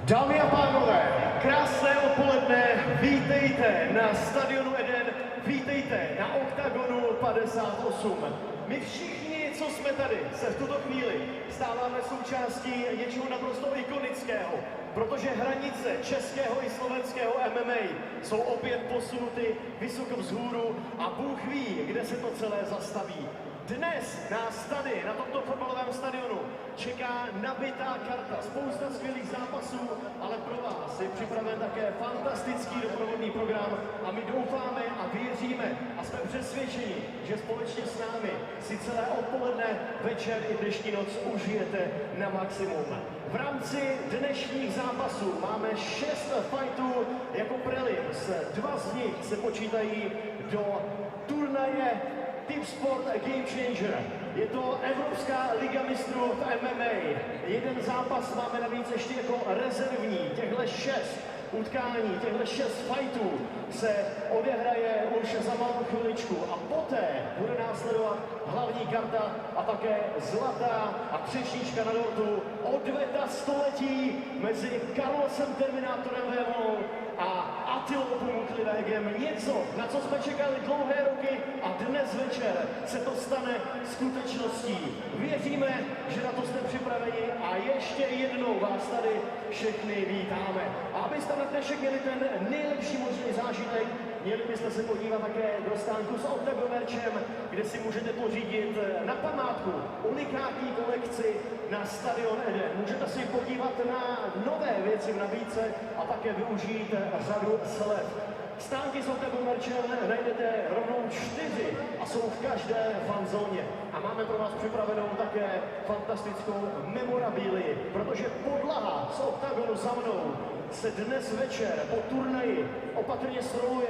Dámy a pánové, krásné odpoledne, vítejte na stadionu Eden, vítejte na OKTAGONu 58. My všichni, co jsme tady, se v tuto chvíli stáváme součástí něčeho naprosto ikonického, protože hranice českého i slovenského MMA jsou opět posunuty vysoko vzhůru a Bůh ví, kde se to celé zastaví. Dnes nás tady, na tomto fotbalovém stadionu, čeká nabitá karta, spousta skvělých zápasů, ale pro vás je připraven také fantastický doprovodný program a my doufáme a věříme a jsme přesvědčeni, že společně s námi si celé odpoledne, večer i dnešní noc užijete na maximum. V rámci dnešních zápasů máme 6 fightů jako prelims. 2 z nich se počítají do turnaje Team Sport Game Changer. Je to Evropská liga mistrů v MMA. Jeden zápas máme navíc ještě jako rezervní. Těchto 6 utkání, těchto 6 fightů se odehraje už za malou chviličku a poté bude následovat hlavní karta a také zlatá a třešnička na dortu odveta století mezi Carlosem Terminátorem Vémou a Attilou Pumuklivegem. Něco, na co jsme čekali dlouhé roky a dnes večer se to stane skutečností. Věříme, že na to jste připraveni a ještě jednou vás tady všechny vítáme. A abyste na dnešek měli ten nejlepší možný zážitek, měli byste se podívat také do stánku s OKTAGON merčem, kde si můžete pořídit na památku unikátní kolekci na stadion Eden. Můžete si podívat na nové věci v nabídce a také využít řadu slev. Stánky s OKTAGON merčem najdete rovnou 4 a jsou v každé fanzóně. A máme pro vás připravenou také fantastickou memorabilii, protože podlaha z OKTAGONu za mnou se dnes večer po turnaji opatrně stroluje,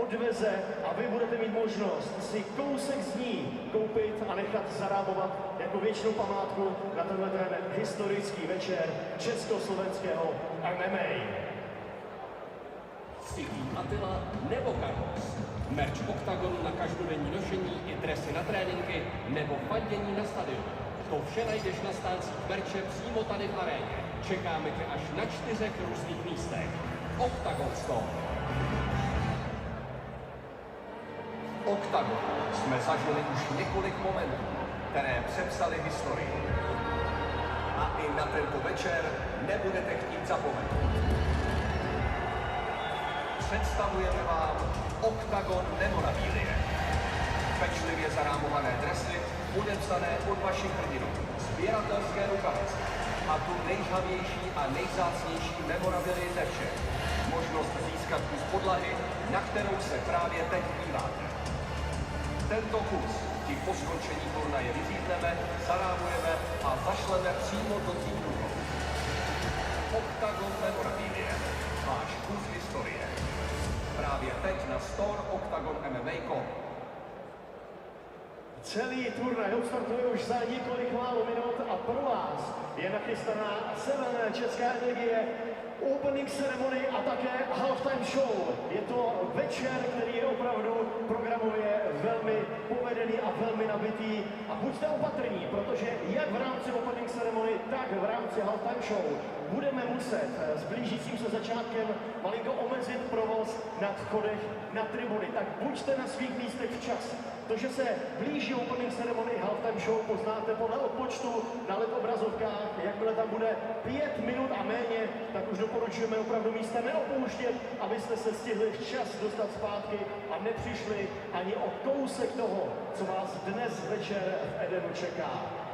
odveze a vy budete mít možnost si kousek z ní koupit a nechat zarámovat jako věčnou památku na tenhle ten historický večer československého MMA. City Attila nebo Carlos. Merch OKTAGONu na každodenní nošení i dresy na tréninky nebo fandění na stadionu. To vše najdeš na stáncích merče přímo tady v aréně. Čekáme tě až na 4 různých místech. OKTAGON Store. OKTAGON jsme zažili už několik momentů, které přepsaly historii. A i na tento večer nebudete chtít zapomenout. Představujeme vám OKTAGON memorabilie. Pečlivě zarámované dresy, podepsané od vašich hrdinů, sběratelské rukavice a tu nejžhavější a nejvzácnější memorabilii ze všech. Možnost získat kus podlahy, na kterou se právě teď díváte. Tento kus ti po skončení turnaje vyřízneme, zarámujeme a zašleme přímo do týmu. OKTAGON memorabilie. Váš kus historie. Právě teď na store OKTAGON MMA.com. Celý turnaj odstartuje už za několik málo minut a pro vás je nachystaná 7. česká energie, opening ceremony a také halftime show. Je to večer, který je opravdu programově velmi povedený a velmi nabitý. A buďte opatrní, protože jak v rámci opening ceremony, tak v rámci halftime show budeme muset s blížícím se začátkem malinko omezit provoz na vchodech na tribuny. Tak buďte na svých místech včas. To, že se blíží opening ceremony halftime show, poznáte podle odpočtu na LED obrazovkách. Jakmile tam bude 5 minut a méně, tak už doporučujeme opravdu místa neopouštět, abyste se stihli včas dostat zpátky a nepřišli ani o kousek toho, co vás dnes večer v Edenu čeká.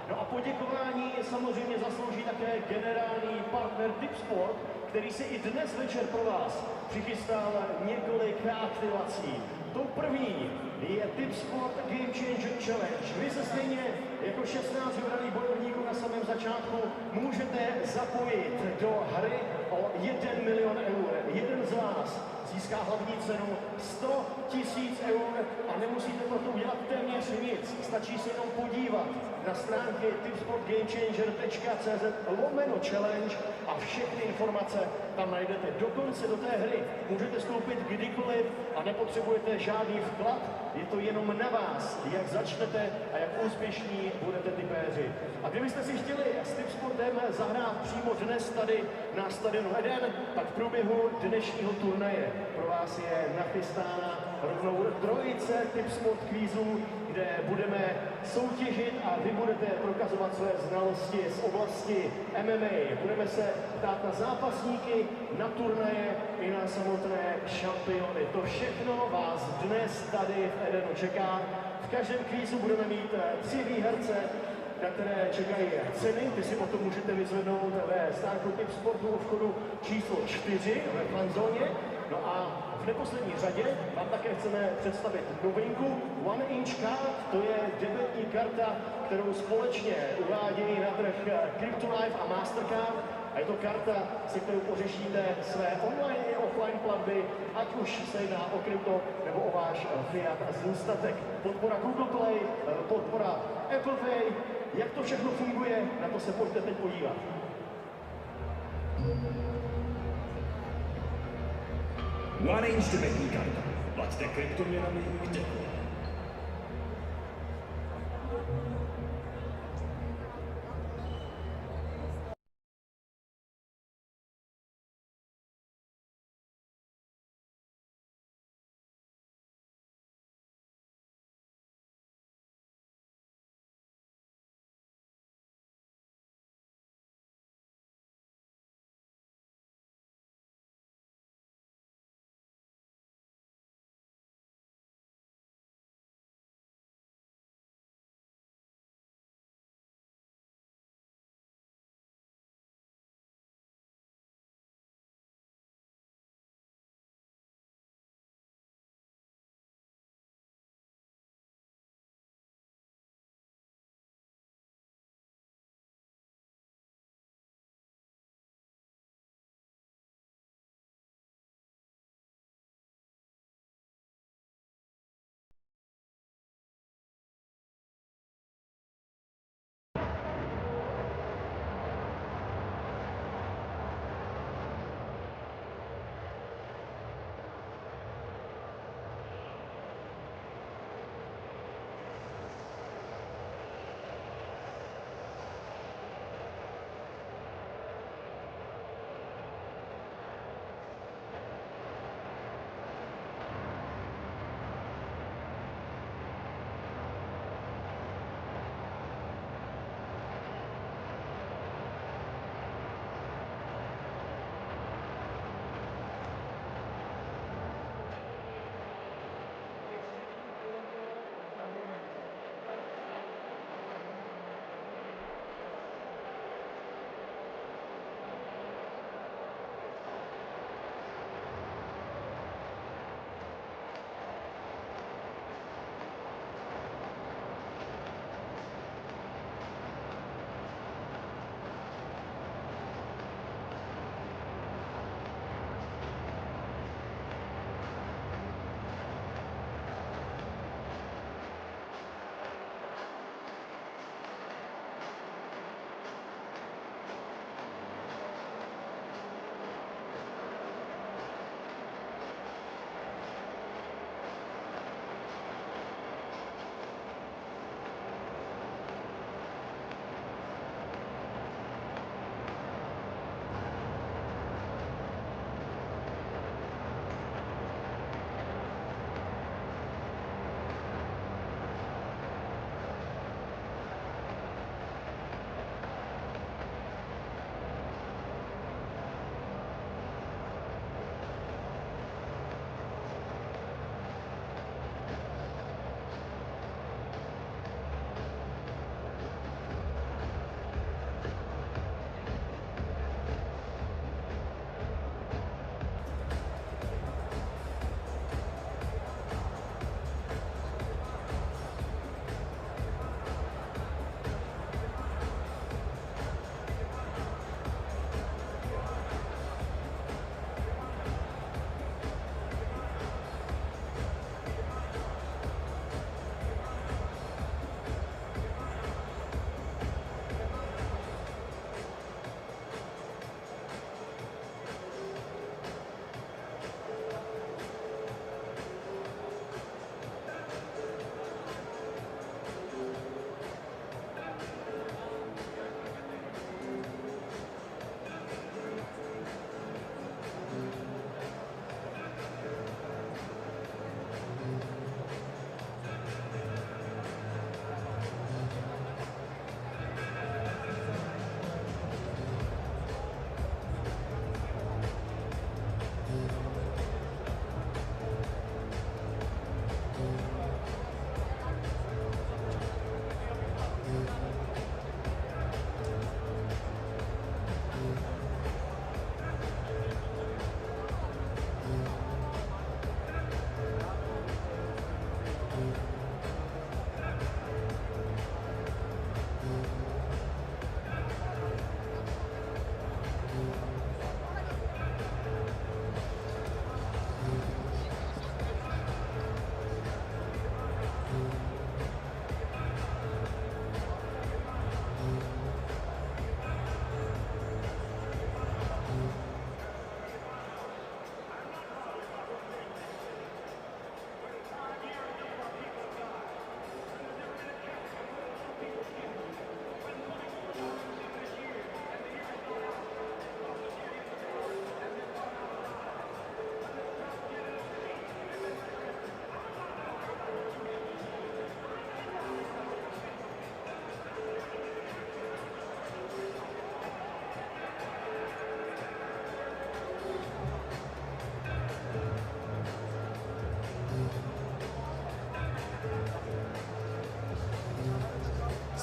No a poděkování samozřejmě zaslouží také generální partner Team Sport, který si i dnes večer pro vás přichystal několik aktivací. Tou první je Team Sport Game Changer Challenge. Vy se stejně jako 16 vybraných bojovníků na samém začátku můžete zapojit do hry o 1 milion eur. Jeden z vás získá hlavní cenu 100 000 eur a nemusíte pro to udělat téměř nic. Stačí se jenom podívat na stránky tipsportgamechanger.cz/challenge a všechny informace tam najdete. Dokonce do té hry můžete vstoupit kdykoliv a nepotřebujete žádný vklad. Je to jenom na vás, jak začnete a jak úspěšní budete typéři. A kdybyste si chtěli s Tipsportem zahrát přímo dnes tady na stadionu Eden, tak v průběhu dnešního turnaje pro vás je nachystána rovnou trojice Tipsport kvízů, kde budeme soutěžit a vy budete prokazovat své znalosti z oblasti MMA. Budeme se ptát na zápasníky, na turnaje i na samotné šampiony. To všechno vás dnes tady v Edenu čeká. V každém kvízu budeme mít 3 výherce, na které čekají ceny. Ty si potom můžete vyzvednout ve stánku Tipsportu u vchodu číslo 4 ve fanzóně. No a v neposlední řadě vám také chceme představit novinku One Inch Card. To je debetní karta, kterou společně uvádějí na trh Cryptolife a Mastercard. A je to karta, se kterou pořešíte své online i offline platby, ať už se jedná o krypto nebo o váš fiat a zůstatek. Podpora Google Play, podpora Apple Pay. Jak to všechno funguje, na to se pojďte teď podívat. One Inch debetní karta. Plaťte kryptoměnami kdekoliv.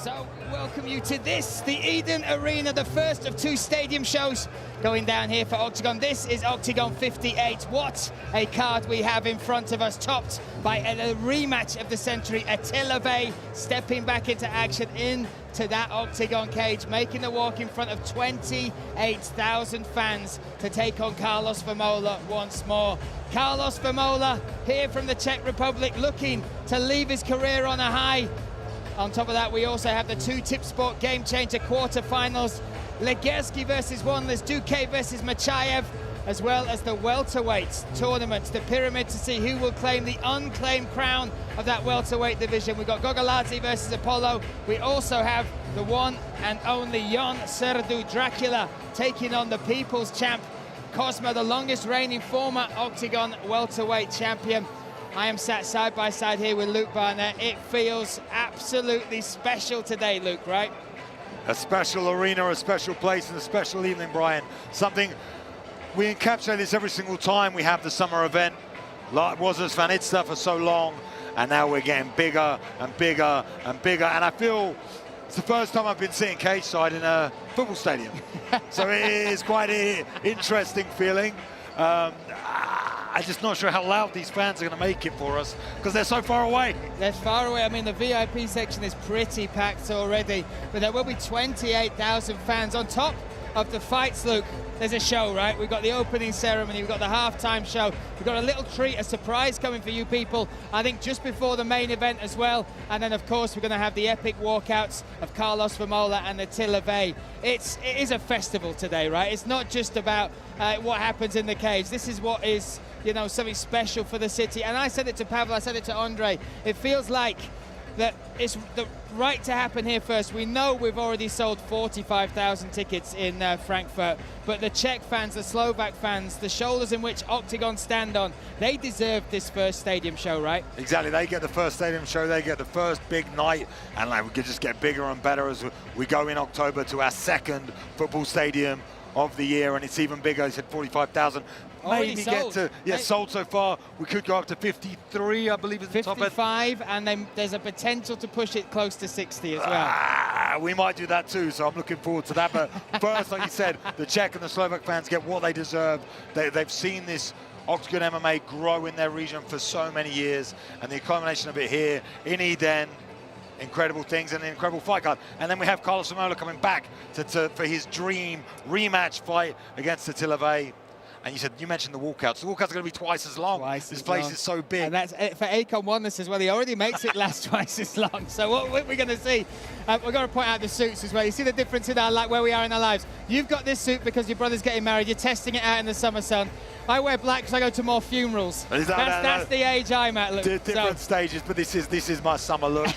So, welcome you to this, the Eden Arena, the first of 2 stadium shows going down here for Octagon. This is Octagon 58. What a card we have in front of us, topped by a rematch of the century. Attila Vey stepping back into action into that Octagon cage, making the walk in front of 28,000 fans to take on Carlos Vermola once more. Carlos Vermola here from the Czech Republic, looking to leave his career on a high. On top of that, we also have the 2 Tip Sport Game Changer quarterfinals. Legersky versus Wanless, Duque versus Machayev, as well as the welterweight tournament, the pyramid, to see who will claim the unclaimed crown of that welterweight division. We've got Gogoladze versus Apollo. We also have the one and only Jon Surdu Dracula taking on the people's champ, Kozma, the longest reigning former Octagon welterweight champion. I am sat side by side here with Luke Barnett. It feels absolutely special today, Luke, right? A special arena, a special place, and a special evening, Brian. Something, we encapsulate this every single time we have the summer event. Like was as Van Itsta for so long, and now we're getting bigger and bigger and bigger. And I feel it's the first time I've been sitting cage side in a football stadium. So it is quite an interesting feeling. I'm just not sure how loud these fans are going to make it for us because they're so far away. They're far away. I mean, the VIP section is pretty packed already, but there will be 28,000 fans on top of the fights, Luke. There's a show, right? We've got the opening ceremony, we've got the halftime show, we've got a little treat, a surprise coming for you people, I think just before the main event as well. And then, of course, we're going to have the epic walkouts of Carlos Vermola and Attila Vey. It is a festival today, right? It's not just about what happens in the cage. This is what is, you know, something special for the city. And I said it to Pavel, I said it to Andre. It feels like that it's the right to happen here first. We know we've already sold 45,000 tickets in Frankfurt, but the Czech fans, the Slovak fans, the shoulders in which Octagon stand on, they deserve this first stadium show, right? Exactly, they get the first stadium show, they get the first big night, and like, we could just get bigger and better as we go in October to our second football stadium of the year, and it's even bigger. I said 45,000. Maybe sold. Get to, sold so far. We could go up to 53, I believe, at the top end. 55, and then there's a potential to push it close to 60 as well. We might do that too, so I'm looking forward to that. But first, like you said, the Czech and the Slovak fans get what they deserve. They've seen this Octagon MMA grow in their region for so many years, and the culmination of it here in Eden, incredible things and an incredible fight card. And then we have Carlos Vermola coming back for his dream rematch fight against Attila Vey. And you mentioned the walkouts. The walkouts are going to be twice as long. This place is so big. And that's for Akon Wanless as well. He already makes it last twice as long. So what we're going to see, we're going to point out the suits as well. You see the difference in where we are in our lives. You've got this suit because your brother's getting married. You're testing it out in the summer sun. I wear black because I go to more funerals. That's the age I'm at, Luke. Different stages, but this is my summer look.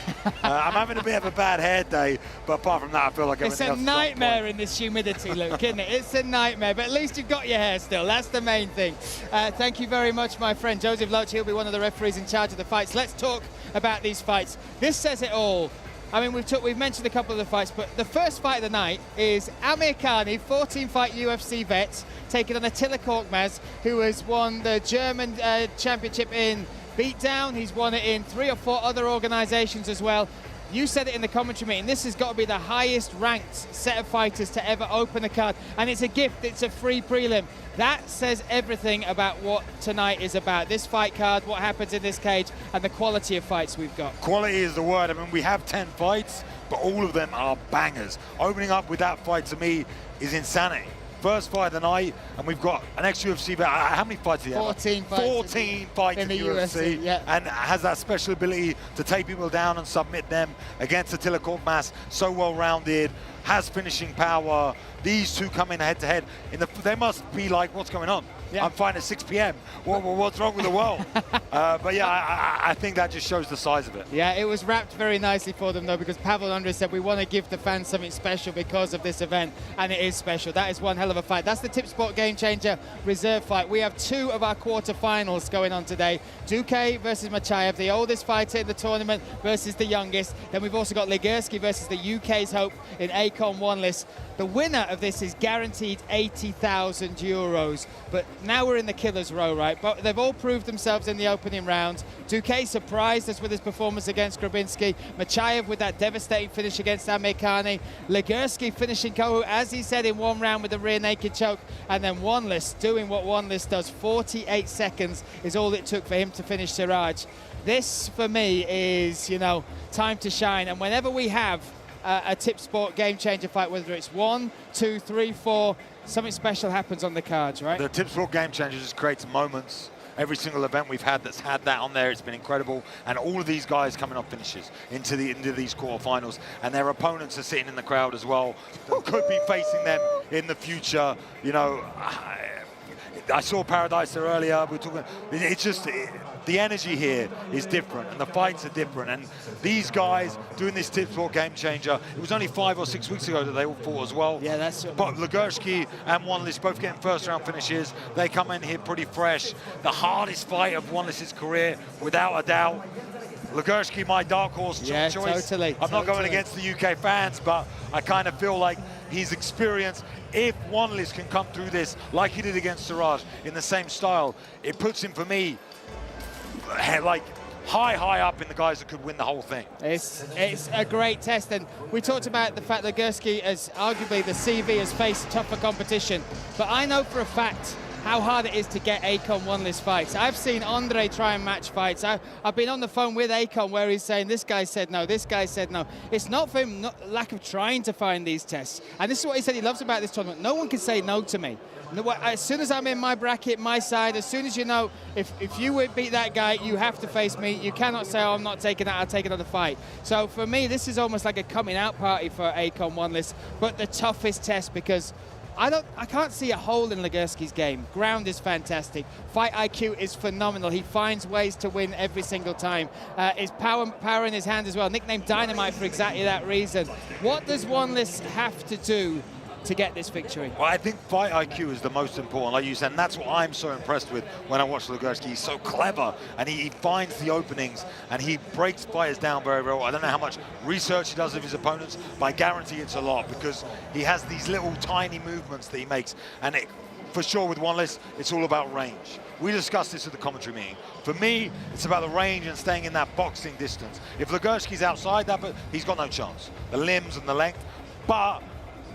I'm having a bit of a bad hair day, but apart from that, I feel like everything else is on point. It's a nightmare in this humidity, Luke, isn't it? It's a nightmare, but at least you've got your hair still. That's the main thing. Thank you very much, my friend. Joseph Loach, he'll be one of the referees in charge of the fights. Let's talk about these fights. This says it all. I mean, we've mentioned a couple of the fights, but the first fight of the night is Amir Khani, 14-fight UFC vet, taking on Attila Korkmaz, who has won the German championship in beatdown. He's won it in 3 or 4 other organizations as well. You said it in the commentary meeting, this has got to be the highest ranked set of fighters to ever open a card, and it's a gift, it's a free prelim. That says everything about what tonight is about. This fight card, what happens in this cage, and the quality of fights we've got. Quality is the word. I mean, we have 10 fights, but all of them are bangers. Opening up with that fight to me is insanity. First fight of the night, and we've got an ex-UFC vet. How many fights do you have? 14 fights. 14 fights in the UFC, yeah. And has that special ability to take people down and submit them against Attila Korkmaz. So well-rounded, has finishing power. These two come in head-to-head. They must be like, what's going on? Yeah. I'm fighting at 6 p.m. What's wrong with the world? But yeah, I think that just shows the size of it. Yeah, it was wrapped very nicely for them, though, because Pavel and Andre said we want to give the fans something special because of this event, and it is special. That is one hell of hell of a fight. That's the Tip Sport Game Changer reserve fight. We have 2 of our quarterfinals going on today. Duque versus Machaev, the oldest fighter in the tournament versus the youngest. Then we've also got Legursky versus the UK's hope in ACON one list. The winner of this is guaranteed 80,000 euros. But now we're in the killer's row, right? But they've all proved themselves in the opening round. Duque surprised us with his performance against Grabinski. Machaev with that devastating finish against Amir Khani. Legursky finishing Kohu, as he said, in 1 round with a rear naked choke. And then Wanless doing what Wanless does. 48 seconds is all it took for him to finish Siraj. This, for me, is, you know, time to shine. And whenever we have a Tip Sport Game Changer fight, whether it's 1, 2, 3, 4, something special happens on the cards, right? The Tip Sport Game Changer just creates moments. Every single event we've had that's had that on there, it's been incredible. And all of these guys coming off finishes into these quarterfinals, and their opponents are sitting in the crowd as well. That could be facing them in the future. You know, I saw Paradise there earlier. We were talking. It's just the energy here is different, and the fights are different. And these guys doing this Tip Sport Game Changer, it was only 5 or 6 weeks ago that they all fought as well. Yeah, that's. But Legursky and Wanless both getting first-round finishes. They come in here pretty fresh. The hardest fight of Wanless's career, without a doubt. Legursky, my dark horse choice. Totally. I'm not going against the UK fans, but I kind of feel like his experience, if Wanless can come through this like he did against Siraj in the same style, it puts him, for me, like high up in the guys that could win the whole thing. It's a great test, and we talked about the fact that Legursky, as arguably the CV, has faced tougher competition, but I know for a fact how hard it is to get ACON one-list fights. I've seen Andre try and match fights. I've been on the phone with ACON where he's saying, this guy said no, this guy said no. It's not for him, lack of trying to find these tests. And this is what he said he loves about this tournament. No one can say no to me. As soon as I'm in my bracket, my side, as soon as you know, if you would beat that guy, you have to face me. You cannot say, oh, I'm not taking that, I'll take another fight. So for me, this is almost like a coming out party for ACON one list, but the toughest test, because I can't see a hole in Legursky's game. Ground is fantastic. Fight IQ is phenomenal. He finds ways to win every single time. His power in his hand as well. Nicknamed Dynamite for exactly that reason. What does Wanless have to do to get this victory? Well, I think fight IQ is the most important, like you said, and that's what I'm so impressed with when I watch Legursky. He's so clever, and he finds the openings, and he breaks fighters down very, very well. I don't know how much research he does of his opponents, but I guarantee it's a lot, because he has these little tiny movements that he makes, and for sure with Wanless, it's all about range. We discussed this at the commentary meeting. For me, it's about the range and staying in that boxing distance. If Legursky's outside that, but he's got no chance. The limbs and the length, but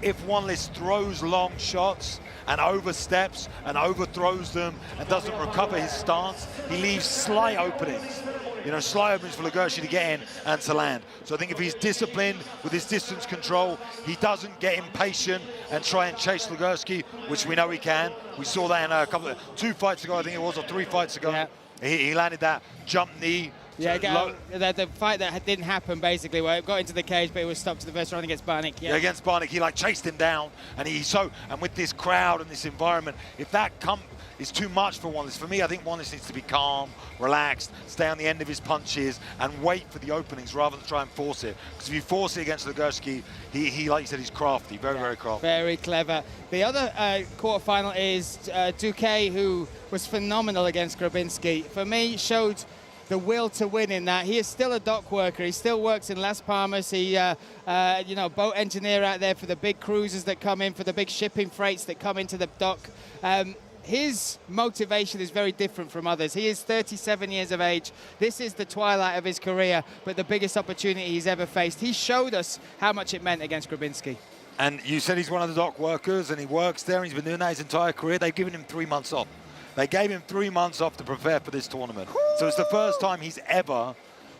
if Wanless throws long shots and oversteps and overthrows them and doesn't recover his stance, he leaves slight openings. You know, slight openings for Legursky to get in and to land. So I think if he's disciplined with his distance control, he doesn't get impatient and try and chase Legursky, which we know he can. We saw that in 2 fights ago, I think it was, or 3 fights ago. Yeah. He landed that jump knee. Yeah, the fight that didn't happen, basically, where it got into the cage, but it was stopped to the first round against Barnick. Yeah, against Barnick, he like chased him down, and and with this crowd and this environment, if that is too much for Wanless, for me, I think Wanless needs to be calm, relaxed, stay on the end of his punches, and wait for the openings rather than try and force it. Because if you force it against Legursky, he like you said, he's crafty, very crafty. Very clever. The other quarterfinal is Duque, who was phenomenal against Grabinski. For me, showed the will to win in that. He is still a dock worker. He still works in Las Palmas. He, you know, boat engineer out there for the big cruisers that come in, for the big shipping freights that come into the dock. His motivation is very different from others. He is 37 years of age. This is the twilight of his career, but the biggest opportunity he's ever faced. He showed us how much it meant against Grabinski. And you said he's one of the dock workers, and he works there, and he's been doing that his entire career. They've given him 3 months off. They gave him 3 months off to prepare for this tournament. So it's the first time he's ever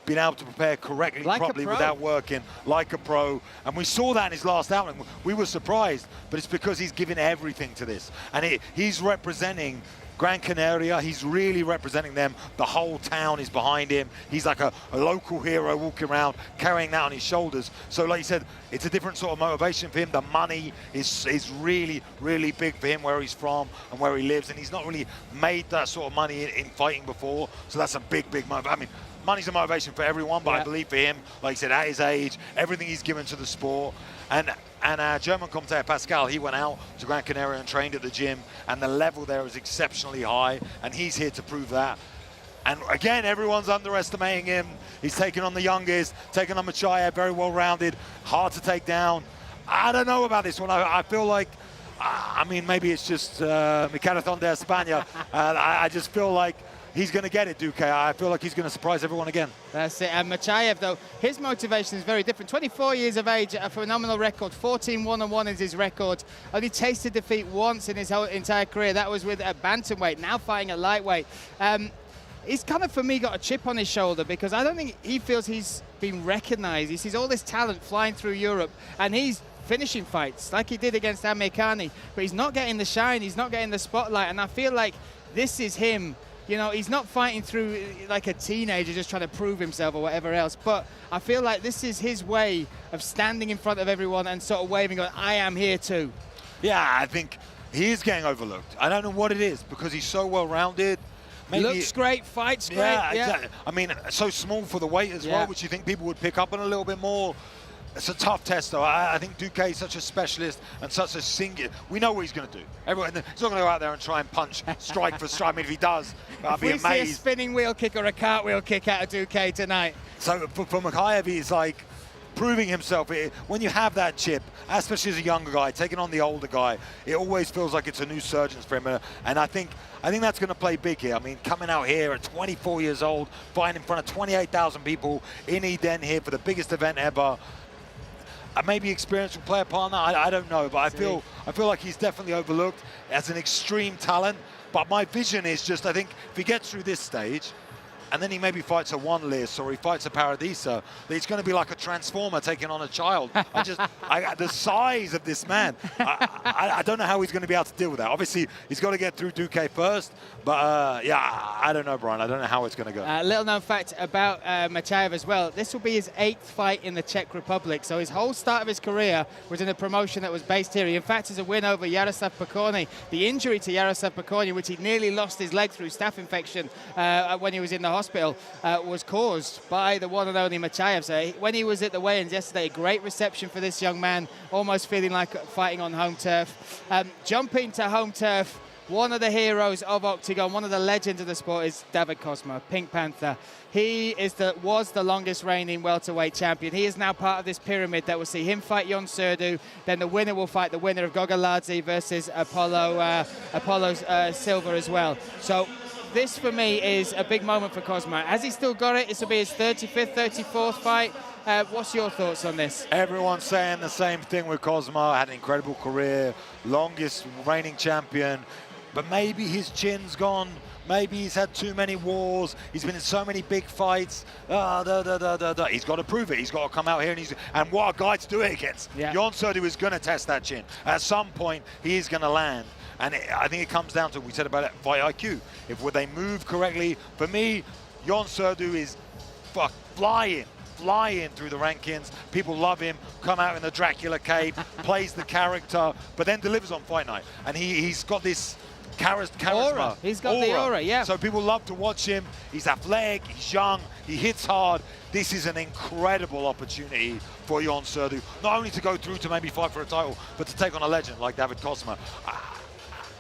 been able to prepare correctly, properly, without working like a pro. And we saw that in his last outing. We were surprised, but it's because he's given everything to this. And he's representing Gran Canaria. He's really representing them. The whole town is behind him. He's like a local hero walking around, carrying that on his shoulders. So like you said, it's a different sort of motivation for him. The money is really, really big for him where he's from and where he lives. And he's not really made that sort of money in fighting before. So that's a big motive. I mean, money's a motivation for everyone, but I believe for him, like you said, at his age, everything he's given to the sport, and our German commentator Pascal, he went out to Gran Canaria and trained at the gym, and the level there is exceptionally high, and he's here to prove that. And again, everyone's underestimating him. He's taking on the youngest, taking on Machayev, very well-rounded, hard to take down. I don't know about this one. I feel like, I mean, maybe it's just mi corazón de España. I just feel like he's going to get it, Duque. I feel like he's going to surprise everyone again. That's it. And Machayev, though, his motivation is very different. 24 years of age, a phenomenal record. 14-1-1 is his record. Only tasted defeat once in his whole entire career. That was with a bantamweight, now fighting a lightweight. He's kind of, for me, got a chip on his shoulder because I don't think he feels he's been recognized. He sees all this talent flying through Europe, and he's finishing fights like he did against Amir Khani, but he's not getting the shine, he's not getting the spotlight, and I feel like this is him. You know, he's not fighting through like a teenager just trying to prove himself or whatever else, but I feel like this is his way of standing in front of everyone and sort of waving, going, I am here too. Yeah, I think he is getting overlooked. I don't know what it is, because he's so well-rounded. Maybe looks great, fights great. Yeah, exactly. I mean, so small for the weight as well, which you think people would pick up on a little bit more. It's a tough test, though. I think Duque is such a specialist and such a singular. We know what he's going to do. He's not going to go out there and try and punch strike for strike. I mean, if he does, I'll be amazed. If we see a spinning wheel kick or a cartwheel kick out of Duque tonight. So for Machayev, he's like proving himself. When you have that chip, especially as a younger guy, taking on the older guy, it always feels like it's a new surgeon's for him. And I think that's going to play big here. I mean, coming out here at 24 years old, fighting in front of 28,000 people in Eden here for the biggest event ever. Maybe experience will play a part in that. I don't know, but I feel like he's definitely overlooked as an extreme talent. But my vision is just, I think, if he gets through this stage, and then he maybe fights a One List or he fights a Paradisa, it's going to be like a transformer taking on a child. The size of this man, I don't know how he's going to be able to deal with that. Obviously, he's got to get through Duque first, but yeah, I don't know, Brian. I don't know how it's going to go. Little known fact about Machayev as well, this will be his 8th fight in the Czech Republic. So his whole start of his career was in a promotion that was based here. He, in fact, has a win over Jaroslav Pokorny. The injury to Jaroslav Pokorny, which he nearly lost his leg through staph infection when he was in the hospital, was caused by the one and only Machayev. So when he was at the weigh-ins yesterday, great reception for this young man, almost feeling like fighting on home turf. Jumping to home turf, one of the heroes of Octagon, one of the legends of the sport is David Kozma, Pink Panther. He was the longest reigning welterweight champion. He is now part of this pyramid that will see him fight Jon Surdu. Then the winner will fight the winner of Gogaladze versus Apollo Silva as well. So this, for me, is a big moment for Kozma. Has he still got it? This will be his 35th, 34th fight. What's your thoughts on this? Everyone's saying the same thing with Kozma. Had an incredible career, longest reigning champion. But maybe his chin's gone. Maybe he's had too many wars. He's been in so many big fights. He's got to prove it. He's got to come out here and what a guy to do it against. Yeah. Jon Surdu is going to test that chin. At some point, he is going to land. And I think it comes down to, we said about it, fight IQ. Would they move correctly? For me, Jon Surdu is flying through the rankings. People love him, come out in the Dracula cape, plays the character, but then delivers on fight night. And he's got this charisma. Aura. He's got the aura, yeah. So people love to watch him. He's athletic, he's young, he hits hard. This is an incredible opportunity for Jon Surdu, not only to go through to maybe fight for a title, but to take on a legend like David Kozma.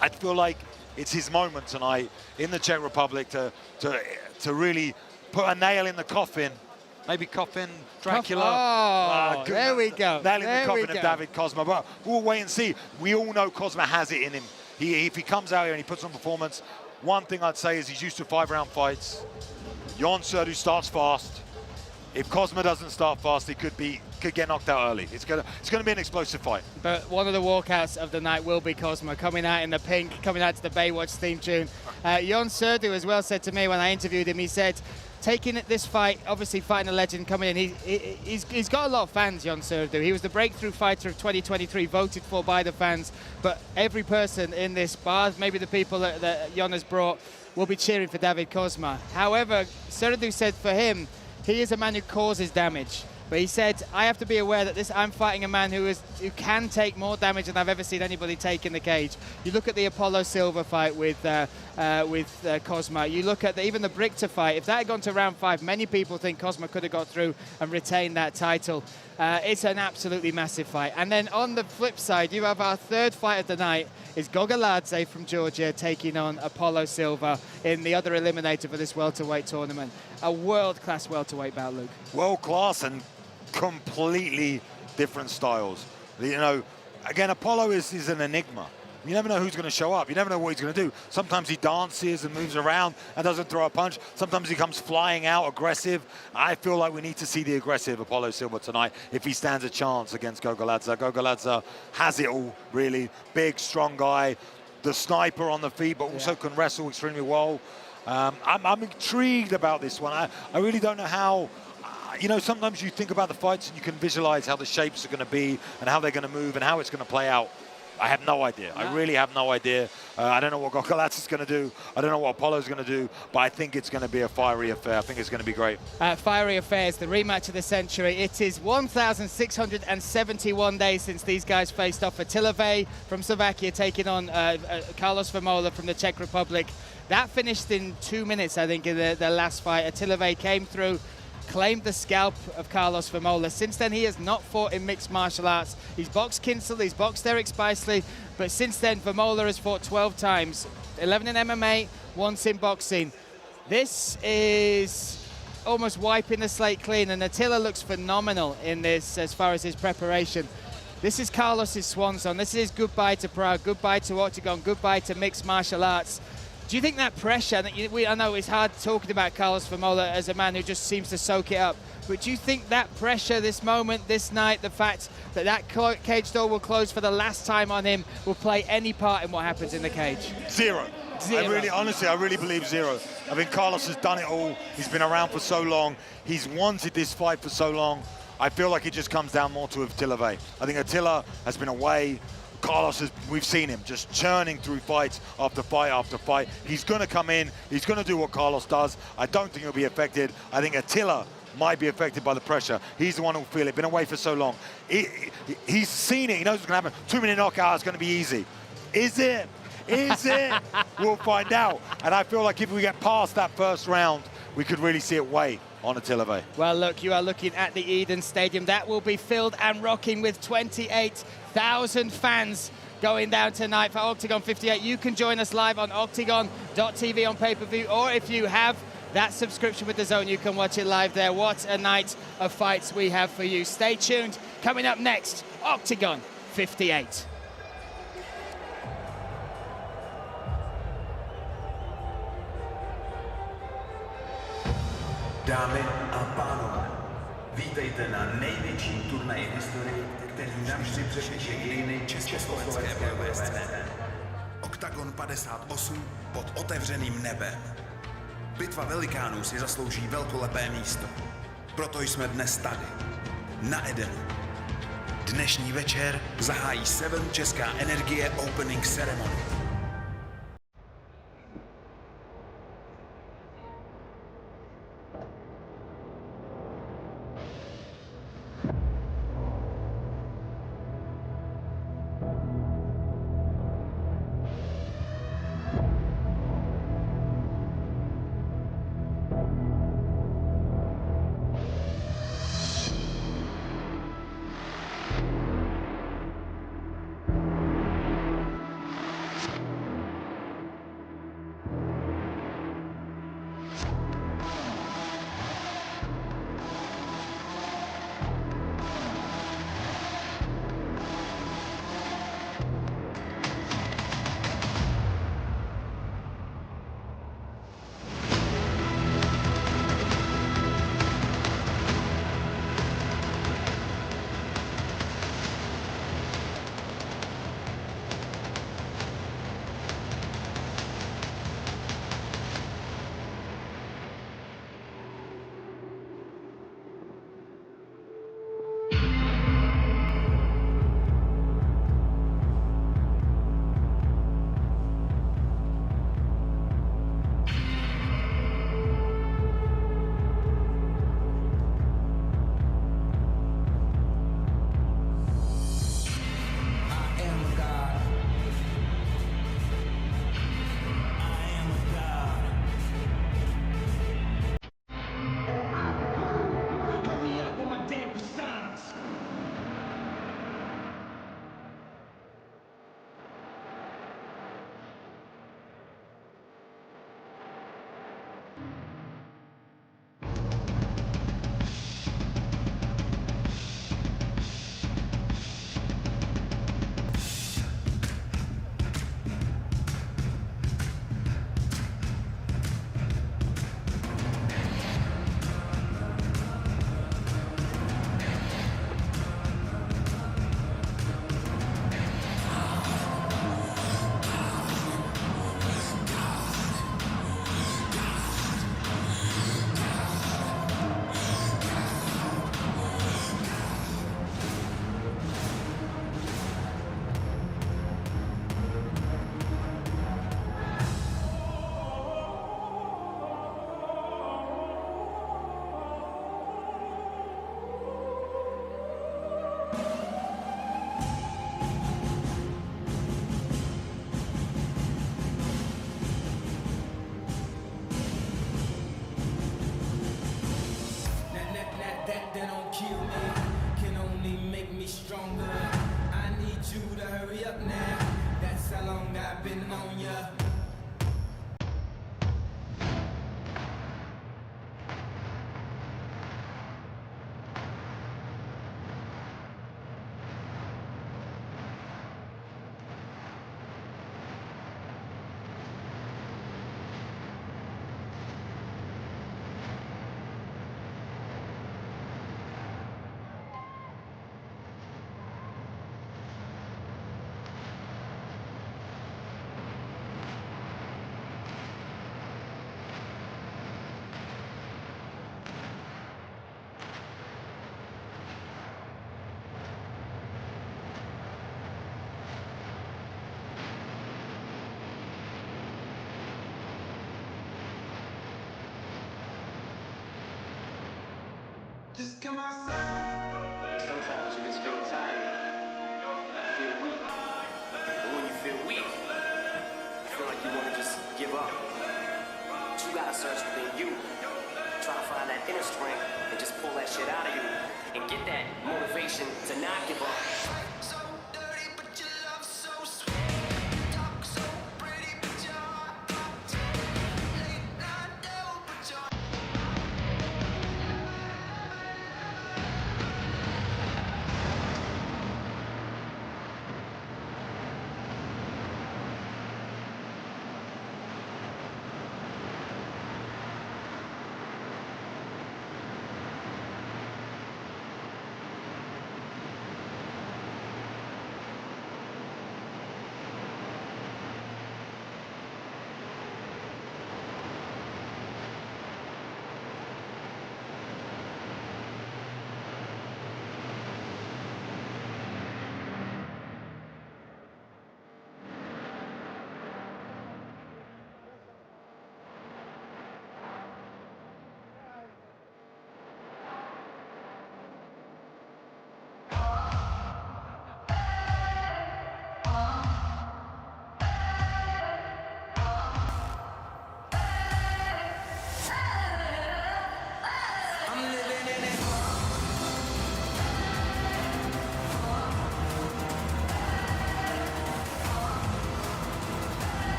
I feel like it's his moment tonight in the Czech Republic to really put a nail in the coffin. Maybe coffin Dracula. There we go. Nail in the coffin of David Kozma. But we'll wait and see. We all know Kozma has it in him. If he comes out here and he puts on performance, one thing I'd say is he's used to 5-round fights. Jon Surdu starts fast. If Kozma doesn't start fast, he could get knocked out early. It's gonna be an explosive fight. But one of the walkouts of the night will be Kozma, coming out in the pink, coming out to the Baywatch theme tune. Jon Surdu as well said to me when I interviewed him, he said, taking this fight, obviously fighting a legend coming in, he's got a lot of fans, Jon Surdu. He was the breakthrough fighter of 2023, voted for by the fans, but every person in this bar, maybe the people that Jon has brought, will be cheering for David Kozma. However, Surdu said for him, he is a man who causes damage. But he said, I have to be aware that I'm fighting a man who can take more damage than I've ever seen anybody take in the cage. You look at the Apollo Silva fight with Kozma. You look at even the Brichter fight. If that had gone to round 5, many people think Kozma could have got through and retained that title. It's an absolutely massive fight. And then on the flip side, you have our third fight of the night is Gogoladze from Georgia taking on Apollo Silva in the other eliminator for this welterweight tournament. A world-class welterweight bout, Luke. World-class and completely different styles. You know, again, Apollo is an enigma. You never know who's going to show up. You never know what he's going to do. Sometimes he dances and moves around and doesn't throw a punch. Sometimes he comes flying out aggressive. I feel like we need to see the aggressive Apollo Silva tonight if he stands a chance against Gogoladze. Gogoladze has it all, really. Big, strong guy. The sniper on the feet, but also can wrestle extremely well. I'm intrigued about this one. I really don't know how. You know, sometimes you think about the fights and you can visualize how the shapes are going to be and how they're going to move and how it's going to play out. I have no idea. No. I really have no idea. I don't know what Gogoladze is going to do. I don't know what Apollo's going to do, but I think it's going to be a fiery affair. I think it's going to be great. Fiery affairs, the rematch of the century. It is 1,671 days since these guys faced off. Attilave from Slovakia taking on Carlos Vermola from the Czech Republic. That finished in 2 minutes, I think, in the last fight. Attilave came through, claimed the scalp of Carlos Vermola. Since then, he has not fought in mixed martial arts. He's boxed Kinsel, he's boxed Eric Spicely, but since then, Vermola has fought 12 times, 11 in MMA, once in boxing. This is almost wiping the slate clean, and Attila looks phenomenal in this as far as his preparation. This is Carlos's swan song. This is goodbye to Prague, goodbye to Octagon, goodbye to mixed martial arts. Do you think that pressure, I know it's hard talking about Carlos Vermola as a man who just seems to soak it up, but do you think that pressure, this moment, this night, the fact that cage door will close for the last time on him will play any part in what happens in the cage? Zero. Honestly, I really believe zero. I think Carlos has done it all. He's been around for so long. He's wanted this fight for so long. I feel like it just comes down more to Attila. I think Attila has been away. Carlos, we've seen him just churning through fights after fight after fight. He's going to come in. He's going to do what Carlos does. I don't think he'll be affected. I think Attila might be affected by the pressure. He's the one who'll feel it. Been away for so long. He's seen it. He knows what's going to happen. 2-minute knockout is going to be easy. Is it? Is it? We'll find out. And I feel like if we get past that first round, we could really see it weigh on Attila. Well, look, you are looking at the Eden Stadium. That will be filled and rocking with 28,000 fans going down tonight for Octagon 58. You can join us live on octagon.tv on pay-per-view, or if you have that subscription with DAZN, you can watch it live there. What a night of fights we have for you. Stay tuned. Coming up next, Octagon 58. Dámy a pánové, vítejte na největším turnaji v historii, který navždy přepíše dějiny československé bojové scény. Oktagon 58 pod otevřeným nebem. Bitva velikánů si zaslouží velkolepé místo. Proto jsme dnes tady, na Edenu. Dnešní večer zahájí Seven Česká energie Opening Ceremony. make me stronger. I need you to hurry up now. That's how long I've been on ya. Just come outside. Sometimes you just feel tired, feel weak. But when you feel weak, you feel like you want to just give up. But you gotta search within you. Try to find that inner strength and just pull that shit out of you and get that motivation to not give up.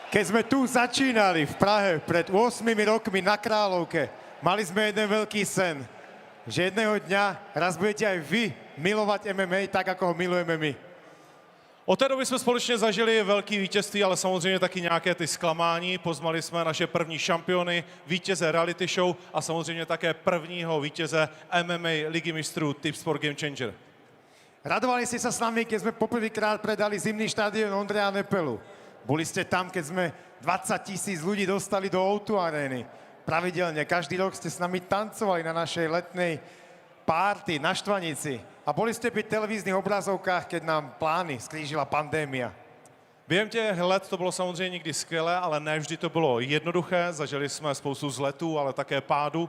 Keď sme tu začínali v Prahe pred 8 rokmi na Kráľovke, mali sme jeden veľký sen, že jedného dňa raz budete aj vy milovať MMA tak, ako ho milujeme my. Od té doby jsme společně zažili velký vítězství, ale samozřejmě taky nějaké ty zklamání. Pozvali jsme naše první šampiony, vítěze reality show a samozřejmě také prvního vítěze MMA ligy mistrů Tip Sport Game Changer. Radovali ste sa s nami, keď sme poprvýkrát predali zimný štadión Ondreja Nepelu. Boli ste tam, keď sme 20 000 ľudí dostali do O2 arény. Pravidelne, každý rok ste s nami tancovali na našej letnej párty na Štvanici. A boli ste pri televíznych obrazovkách, keď nám plány skrížila pandémia. Během těch let to bylo samozřejmě někdy skvělé, ale ne vždy to bylo jednoduché. Zažili jsme spoustu vzletů, ale také pádů.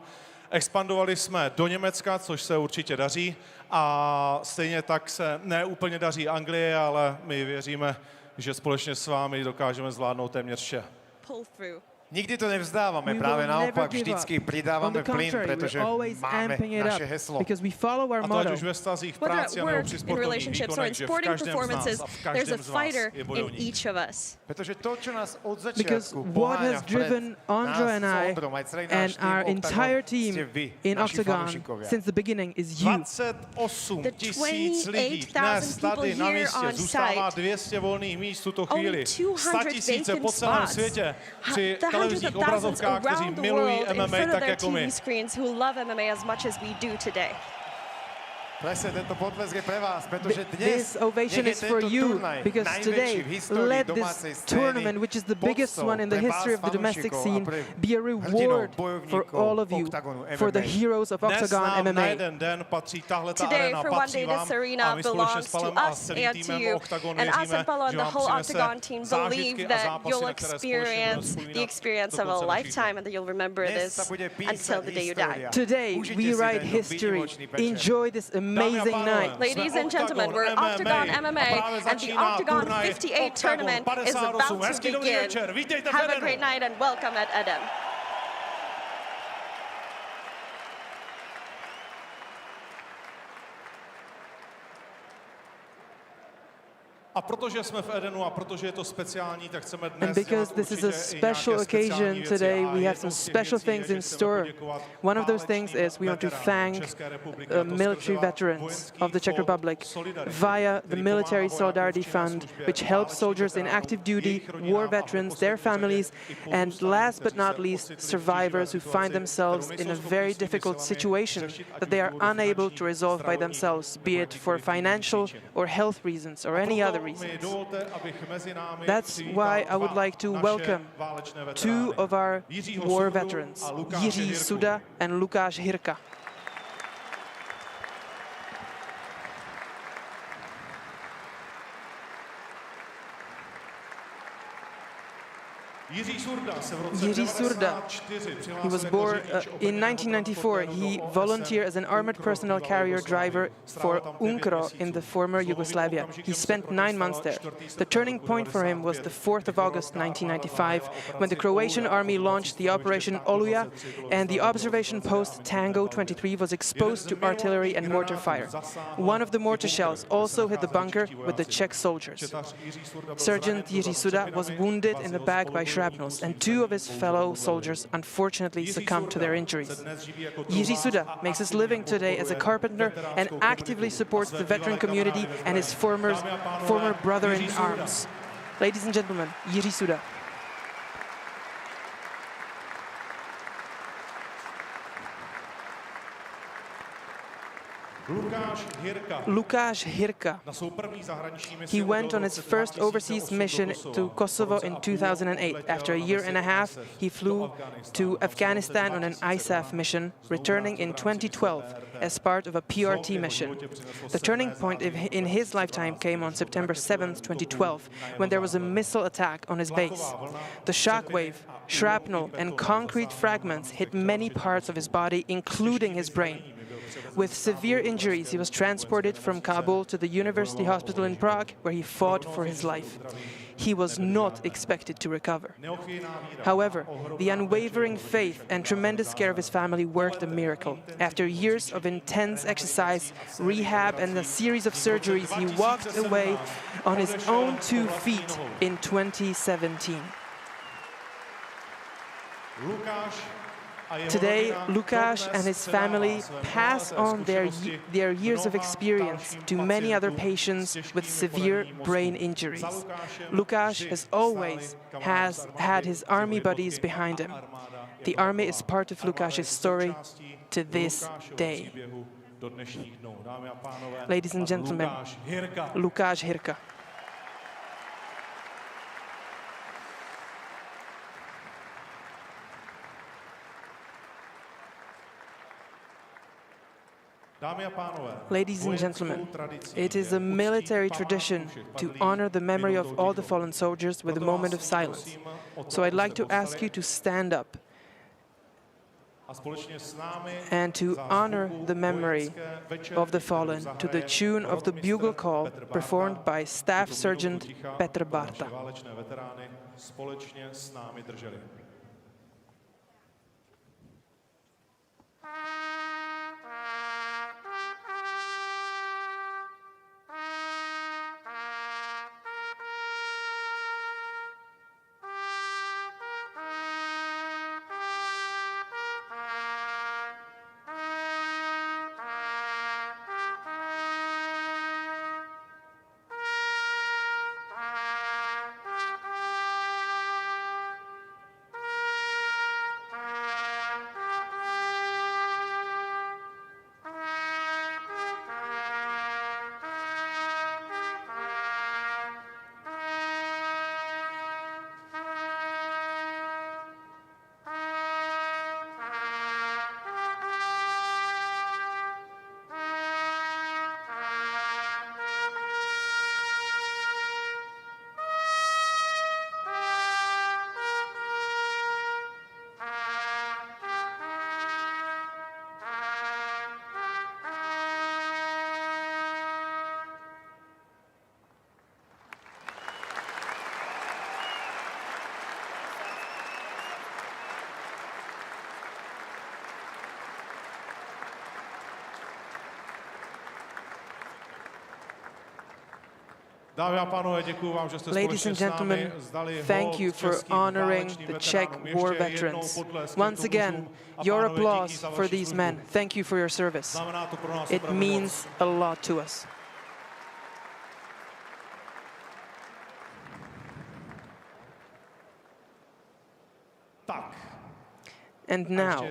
Expandovali jsme do Německa, což se určitě daří. A stejně tak se neúplně daří Anglie, ale my věříme, že společně s vámi dokážeme zvládnout téměř vše. Nikdy to nevzdávame, práve naopak vždycky pridávame plyn, pretože máme naše heslo. A to ať už ve vztazích, v práci, nebo při sportovních výkonech, že v každém z nás a v každém z vás je bojovník. Pretože to, čo nás od začiatku poháňa vpred, nás s Ondrom, aj celý náš tým Octagon, ste vy, naši fanúšikovia. 28 000 lidí dnes tady na místě, zůstává 200 volných míst v tuto chvíli. 100 000 po celém světě při televizních obrazovkách, kteří milují MMA tak jako my. Presne tento potlesk je pre vás, pretože This dnes ovation is for you because today let this tournament, which is the biggest one in the history of the domestic scene, be a reward for all of you, for the heroes of Octagon MMA. Today, for one day, this arena belongs to us and to you. And us and Palo and the whole Octagon team believe that you'll experience the experience of a lifetime and that you'll remember this until the day you die. Today, we write history. Enjoy this amazing night. Ladies and gentlemen, we're Octagon MMA, and the Octagon 58 tournament is about to begin. Have a great night and welcome at Edem. A protože jsme v Edenu a protože je to speciální, tak chceme dnes And because this is a special occasion today, we have some special things in store. One of those things is we want to thank military veterans of the Czech Republic via the Military Solidarity Fund, which helps soldiers in active duty, war veterans, their families, and last but not least, survivors who find themselves in a very difficult situation that they are unable to resolve by themselves, be it for financial or health reasons or any other reasons. That's why I would like to welcome two of our war veterans, Jiří Suda and Lukáš Hirka. Jiří Surda, he was born in 1994. He volunteered as an armored personnel carrier driver for UNCRO in the former Yugoslavia. He spent 9 months there. The turning point for him was the 4th of August 1995, when the Croatian army launched the Operation Oluja, and the observation post Tango 23 was exposed to artillery and mortar fire. One of the mortar shells also hit the bunker with the Czech soldiers. Sergeant Jiří Suda was wounded in the back by shrapnels, and two of his fellow soldiers unfortunately succumbed to their injuries. Jiří Suda makes his living today as a carpenter and actively supports the veteran community and his former brother in arms. Ladies and gentlemen, Jiří Suda. Lukáš Hirka. He went on his first overseas mission to Kosovo in 2008. After a year and a half, he flew to Afghanistan on an ISAF mission, returning in 2012 as part of a PRT mission. The turning point in his lifetime came on September 7th, 2012, when there was a missile attack on his base. The shockwave, shrapnel, and concrete fragments hit many parts of his body, including his brain. With severe injuries, he was transported from Kabul to the University Hospital in Prague, where he fought for his life. He was not expected to recover. However, the unwavering faith and tremendous care of his family worked a miracle. After years of intense exercise, rehab, and a series of surgeries, he walked away on his own 2 feet in 2017. Today, Lukáš and his family pass on their years of experience to many other patients with severe brain injuries. Lukáš has always had his army buddies behind him. The army is part of Lukáš's story to this day. Ladies and gentlemen, Lukáš Hirka. Ladies and gentlemen, it is a military tradition to honor the memory of all the fallen soldiers with a moment of silence. So I'd like to ask you to stand up and to honor the memory of the fallen to the tune of the bugle call performed by Staff Sergeant Petr Barta. Ladies and gentlemen, thank you for honoring the Czech war veterans. Once again, your applause for these men. Thank you for your service. It means a lot to us. And now,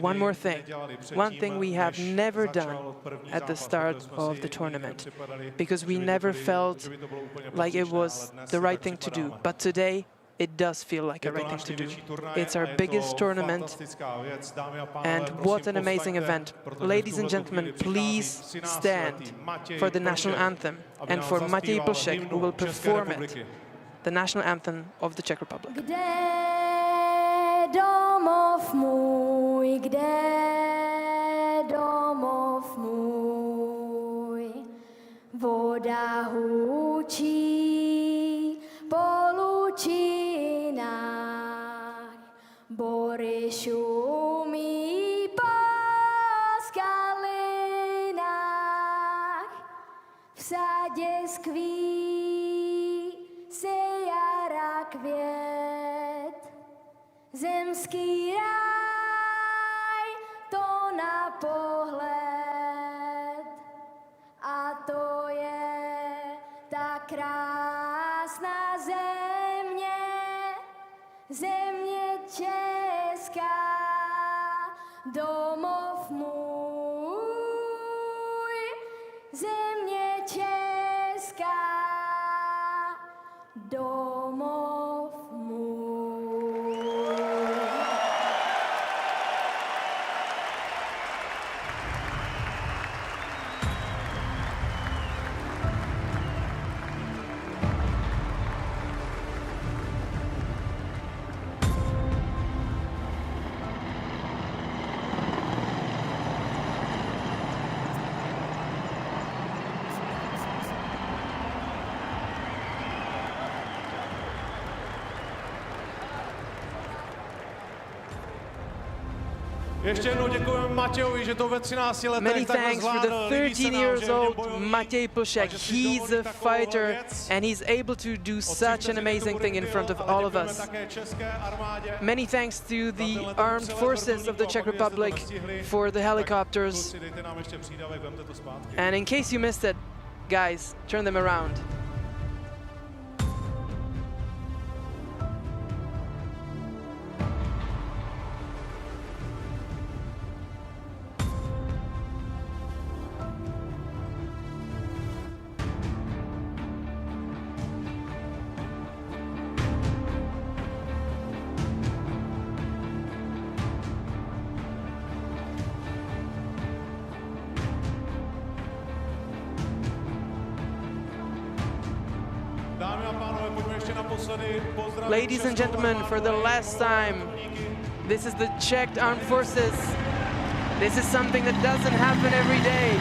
one more thing. One thing we have never done at the start of the tournament, because we never felt like it was the right thing to do. But today, it does feel like a right thing to do. It's our biggest tournament, and what an amazing event. Ladies and gentlemen, please stand for the national anthem and for Matěj Plšek, who will perform it, the national anthem of the Czech Republic. Domov můj, kde domov můj, voda hučí po lučinách, bory šumí po skalinách, v sadě skví se jara květ. Zemský ráj, to na pohled, a to je ta krásná země, země česká, domov můj, země česká, domov můj. Ještě jednou děkujeme Matějovi, že to ve 13 letech Many thanks for the 13-year-old Matěj Plšek. He's a fighter and he's able to do such an amazing thing in front of all of us. Many thanks to the armed forces of the Czech Republic for the helicopters. And in case you missed it, guys, turn them around. Ladies and gentlemen, for the last time, this is the Czech Armed Forces. This is something that doesn't happen every day.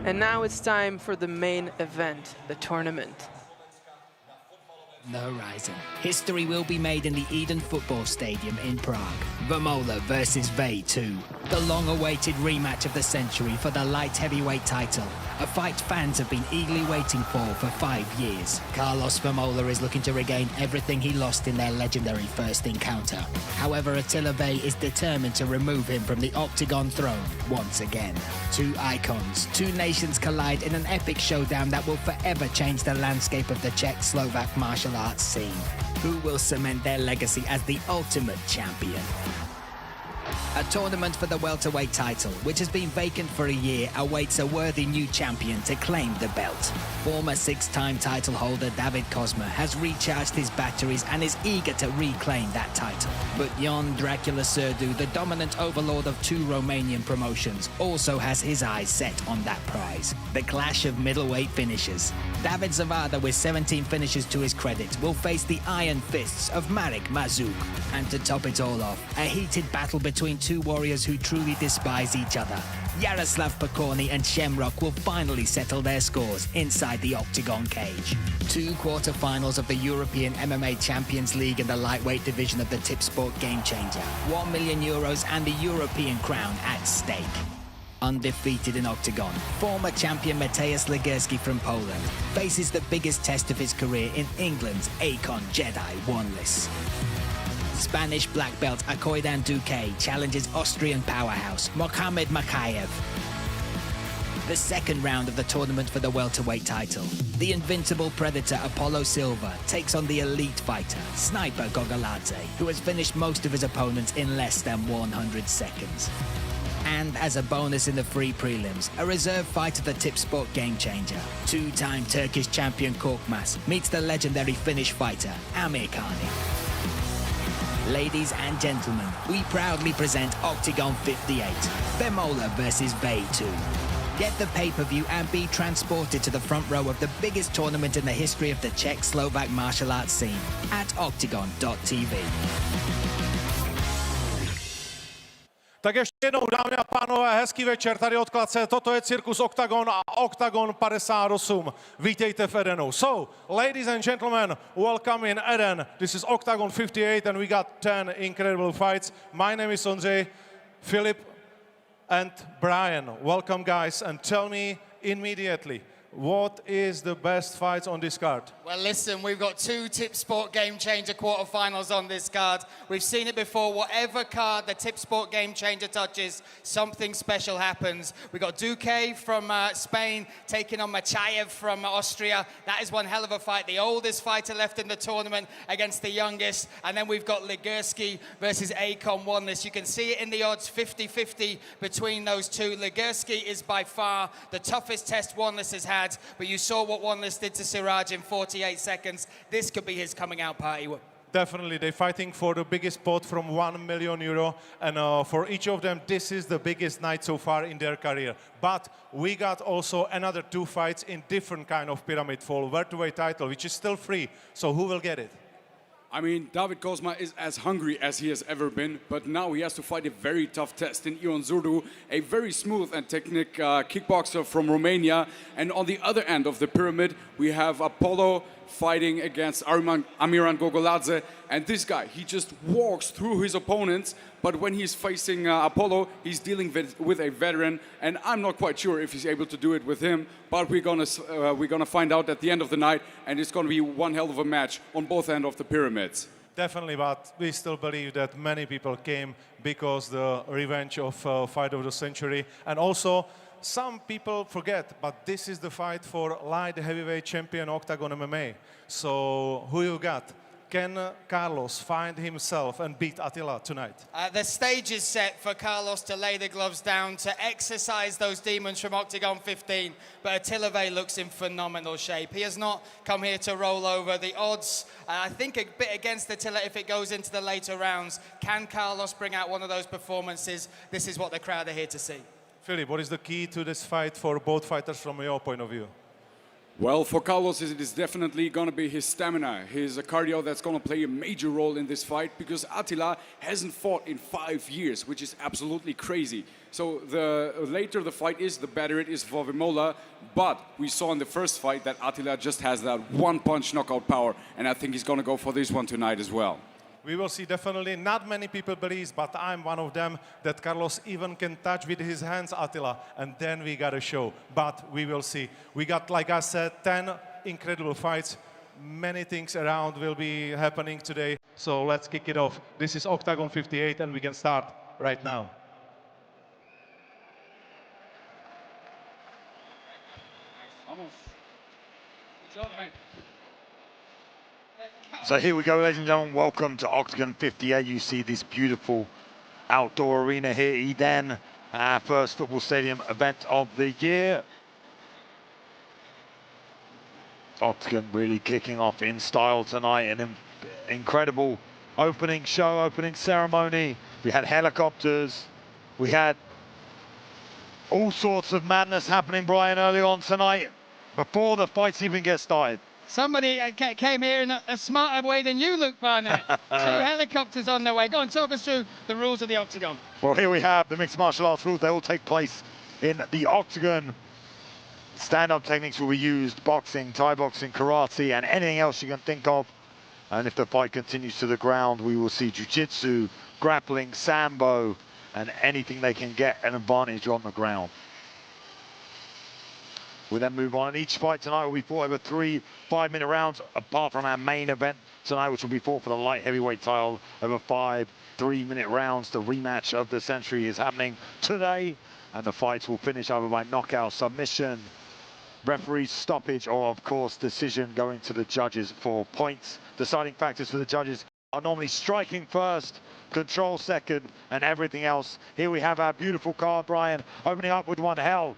And now it's time for the main event, the tournament. The horizon. History will be made in the Eden Football Stadium in Prague. Vermola versus Vey 2. The long-awaited rematch of the century for the light heavyweight title. A fight fans have been eagerly waiting for 5 years. Carlos Vermola is looking to regain everything he lost in their legendary first encounter. However, Attila Vey is determined to remove him from the octagon throne once again. Two icons, two nations collide in an epic showdown that will forever change the landscape of the Czech-Slovak martial arts scene. Who will cement their legacy as the ultimate champion? A tournament for the welterweight title, which has been vacant for a year, awaits a worthy new champion to claim the belt. Former 6-time title holder David Kozma has recharged his batteries and is eager to reclaim that title. But Ion Dracula Surdu, the dominant overlord of 2 Romanian promotions, also has his eyes set on that prize. The clash of middleweight finishers. David Zavada, with 17 finishes to his credit, will face the iron fists of Marek Mazuk. And to top it all off, a heated battle between 2 warriors who truly despise each other. Yaroslav Pokorny and Shamrock will finally settle their scores inside the octagon cage. 2 quarterfinals of the European MMA Champions League in the lightweight division of the Tipsport Game Changer. €1 million and the European crown at stake. Undefeated in octagon, former champion Mateusz Legerski from Poland faces the biggest test of his career in England's Akon Jedi Wanless. Spanish black belt Akoidan Duque challenges Austrian powerhouse Mohamed Makayev. The second round of the tournament for the welterweight title. The invincible predator Apollo Silva takes on the elite fighter Sniper Gogoladze, who has finished most of his opponents in less than 100 seconds. And as a bonus in the free prelims, a reserve fight of the Tipsport Game Changer. 2-time Turkish champion Korkmaz meets the legendary Finnish fighter Amir Khani. Ladies and gentlemen, we proudly present Octagon 58, Vemola versus Vey 2. Get the pay-per-view and be transported to the front row of the biggest tournament in the history of the Czech-Slovak martial arts scene at octagon.tv. Tak ještě jednou, dámy a pánové, hezký večer tady od Klace. Toto je cirkus Octagon a Octagon 58. Vítejte v Edenu. So, ladies and gentlemen, welcome in Eden. This is Octagon 58 and we got 10 incredible fights. My name is Ondřej, Philip and Brian. Welcome, guys, and tell me immediately, what is the best fights on this card? Well, listen, we've got 2 Tipsport Game Changer quarterfinals on this card. We've seen it before. Whatever card the Tipsport Game Changer touches, something special happens. We've got Duque from Spain taking on Machayev from Austria. That is one hell of a fight. The oldest fighter left in the tournament against the youngest. And then we've got Legerski versus Akon Wanless. You can see it in the odds, 50-50 between those two. Legerski is by far the toughest test Wanless has had. But you saw what Wanless did to Siraj in 48 seconds. This could be his coming out party. Definitely, they're fighting for the biggest pot from €1 million, and for each of them, this is the biggest night so far in their career. But we got also another 2 fights in different kind of pyramid for welterweight title, which is still free. So who will get it? I mean, David Kozma is as hungry as he has ever been, but now he has to fight a very tough test in Surdu, a very smooth and technical kickboxer from Romania. And on the other end of the pyramid, we have Apollo fighting against Amiran Gogoladze. And this guy, he just walks through his opponents, but when he's facing Apollo, he's dealing with a veteran, and I'm not quite sure if he's able to do it with him, but we're gonna find out at the end of the night, and it's gonna be one hell of a match on both ends of the pyramids. Definitely, but we still believe that many people came because the revenge of fight of the century, and also some people forget, but this is the fight for light heavyweight champion Octagon MMA. So who you got? Can Carlos find himself and beat Attila tonight? The stage is set for Carlos to lay the gloves down, to exercise those demons from Octagon 15, but Attila Vey looks in phenomenal shape. He has not come here to roll over. The odds, I think, a bit against Attila if it goes into the later rounds. Can Carlos bring out one of those performances? This is what the crowd are here to see. Philip, what is the key to this fight for both fighters from your point of view? Well, for Carlos, it is definitely going to be his stamina, his cardio that's going to play a major role in this fight, because Attila hasn't fought in 5 years, which is absolutely crazy. So the later the fight is, the better it is for Vemola. But we saw in the first fight that Attila just has that one-punch knockout power, and I think he's going to go for this one tonight as well. We will see, definitely. Not many people believe, but I'm one of them, that Carlos even can touch with his hands Attila, and then we got a show. But we will see. We got, like I said, 10 incredible fights. Many things around will be happening today. So let's kick it off. This is Octagon 58, and we can start right now. So here we go, ladies and gentlemen. Welcome to Octagon 58. You see this beautiful outdoor arena here, Eden, our first football stadium event of the year. Octagon really kicking off in style tonight. An incredible opening show, opening ceremony. We had helicopters. We had all sorts of madness happening, Brian, early on tonight, before the fights even get started. Somebody came here in a smarter way than you, Luke Barnett. 2 helicopters on their way. Go and talk us through the rules of the Octagon. Well, here we have the mixed martial arts rules. They all take place in the octagon. Stand-up techniques will be used, boxing, Thai boxing, karate, and anything else you can think of. And if the fight continues to the ground, we will see jiu-jitsu, grappling, sambo, and anything they can get an advantage on the ground. We then move on, and each fight tonight will be fought over 3 5-minute rounds, apart from our main event tonight, which will be fought for the light heavyweight title over 5 3-minute rounds. The rematch of the century is happening today, and the fights will finish either by knockout, submission, referee stoppage, or of course decision going to the judges for points. Deciding factors for the judges are normally striking first, control second, and everything else. Here we have our beautiful card, Brian, opening up with one hell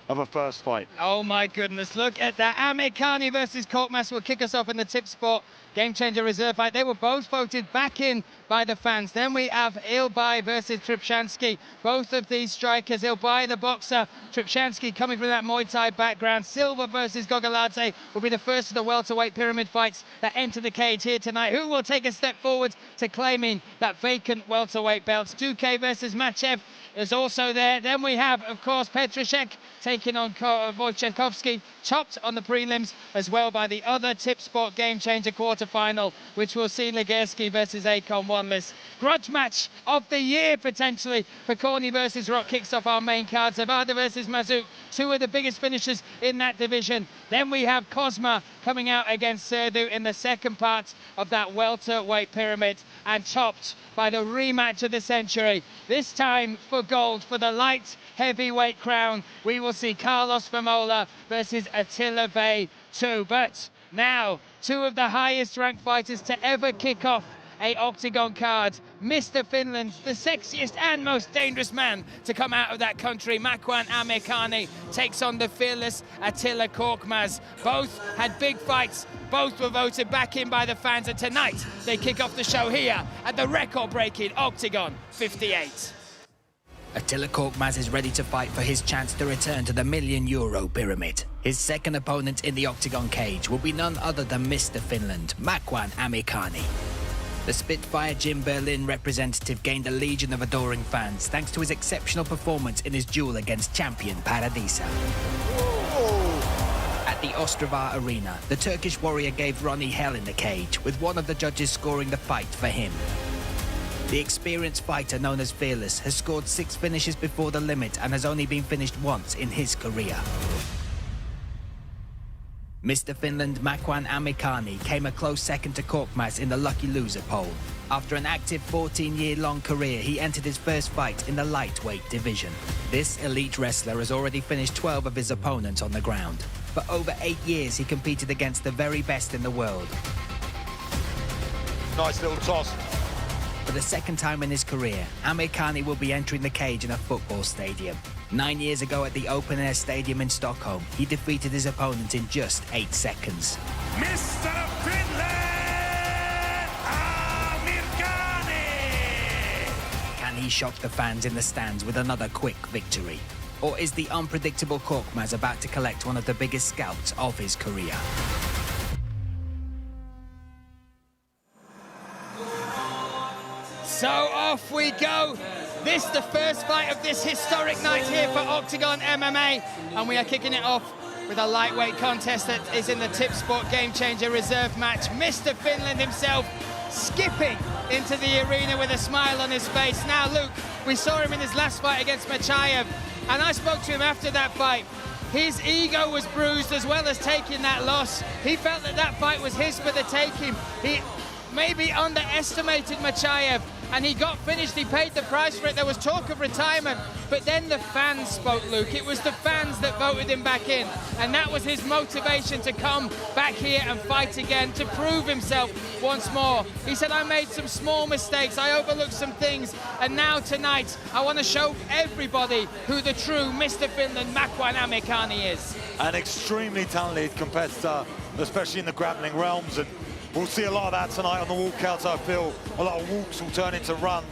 of a first fight. Oh my goodness, look at that. Amir Khani versus Korkmaz will kick us off in the Tip Sport Game Changer Reserve fight. They were both voted back in by the fans. Then we have Ilbai versus Tripshansky. Both of these strikers, Ilbai the boxer, Tripshansky coming from that Muay Thai background. Silva versus Gogoladze will be the first of the welterweight pyramid fights that enter the cage here tonight. Who will take a step forward to claiming that vacant welterweight belt? Duque versus Machev is also there. Then we have, of course, Petrushek taking on Wojciechowski, chopped on the prelims as well by the other Tip Sport Game Changer quarterfinal, which will see Legerski versus Akon Wanless. Grudge match of the year, potentially, for Corny versus Rock kicks off our main card. Zavada versus Mazuk, 2 of the biggest finishers in that division. Then we have Kozma coming out against Surdu in the second part of that welterweight pyramid, and chopped by the rematch of the century. This time for gold, for the light heavyweight crown, we will see Carlos Famola versus Attila Vey 2. But now, 2 of the highest ranked fighters to ever kick off a octagon card. Mr. Finland, the sexiest and most dangerous man to come out of that country, Makwan Amirkhani, takes on the fearless Attila Korkmaz. Both had big fights, both were voted back in by the fans, and tonight they kick off the show here at the record-breaking Octagon 58. Attila Korkmaz is ready to fight for his chance to return to the €1 million pyramid. His second opponent in the octagon cage will be none other than Mr. Finland, Makwan Amirkhani. The Spitfire Gym Berlin representative gained a legion of adoring fans thanks to his exceptional performance in his duel against champion Paradisa. At the Ostrava Arena, the Turkish warrior gave Ronnie hell in the cage, with one of the judges scoring the fight for him. The experienced fighter known as Fearless has scored 6 finishes before the limit and has only been finished once in his career. Mr. Finland Makwan Amirkhani came a close second to Korkmaz in the lucky loser poll. After an active 14-year-long career, he entered his first fight in the lightweight division. This elite wrestler has already finished 12 of his opponents on the ground. For over 8 years, he competed against the very best in the world. Nice little toss. For the second time in his career, Amirkhani will be entering the cage in a football stadium. 9 years ago at the Open Air Stadium in Stockholm, he defeated his opponent in just 8 seconds. Mr. Finland, Amirkhani! Can he shock the fans in the stands with another quick victory? Or is the unpredictable Korkmaz about to collect one of the biggest scalps of his career? So off we go. This the first fight of this historic night here for Octagon MMA, and we are kicking it off with a lightweight contest that is in the Tip Sport Game Changer Reserve match. Mr. Finland himself skipping into the arena with a smile on his face. Now, Luke, we saw him in his last fight against Machayev, and I spoke to him after that fight. His ego was bruised as well as taking that loss. He felt that that fight was his for the taking. He maybe underestimated Machayev, and he got finished. He paid the price for it. There was talk of retirement, but then the fans spoke, Luke. It was the fans that voted him back in, and that was his motivation to come back here and fight again, to prove himself once more. He said, I made some small mistakes, I overlooked some things, and now tonight I want to show everybody who the true Mr. Finland Makwan Amirkhani is. An extremely talented competitor, especially in the grappling realms, and we'll see a lot of that tonight on the walkouts. I feel a lot of walks will turn into runs,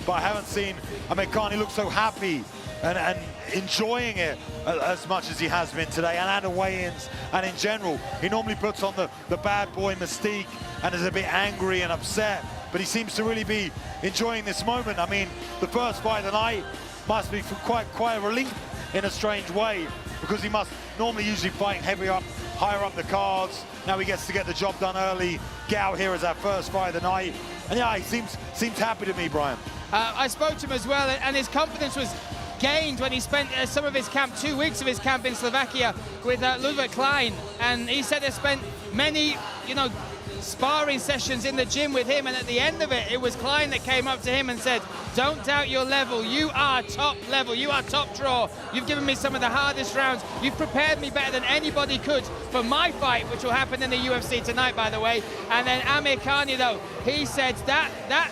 but I haven't seen Amirkhani look so happy and enjoying it as much as he has been today, and at the weigh-ins and in general. He normally puts on the bad boy mystique and is a bit angry and upset, but he seems to really be enjoying this moment. I mean, the first fight of the night must be quite a relief in a strange way, because he must normally usually fight higher up the cards. Now he gets to get the job done early, get out here as our first fight of the night. And yeah, he seems happy to me, Brian. I spoke to him as well, and his confidence was gained when he spent some of his camp, 2 weeks of his camp in Slovakia with Ludwig Klein. And he said they spent many, sparring sessions in the gym with him, and at the end of it, it was Klein that came up to him and said, "Don't doubt your level, you are top level, you are top draw, you've given me some of the hardest rounds, you've prepared me better than anybody could for my fight," which will happen in the UFC tonight, by the way. And then Amir Khani, though, he said that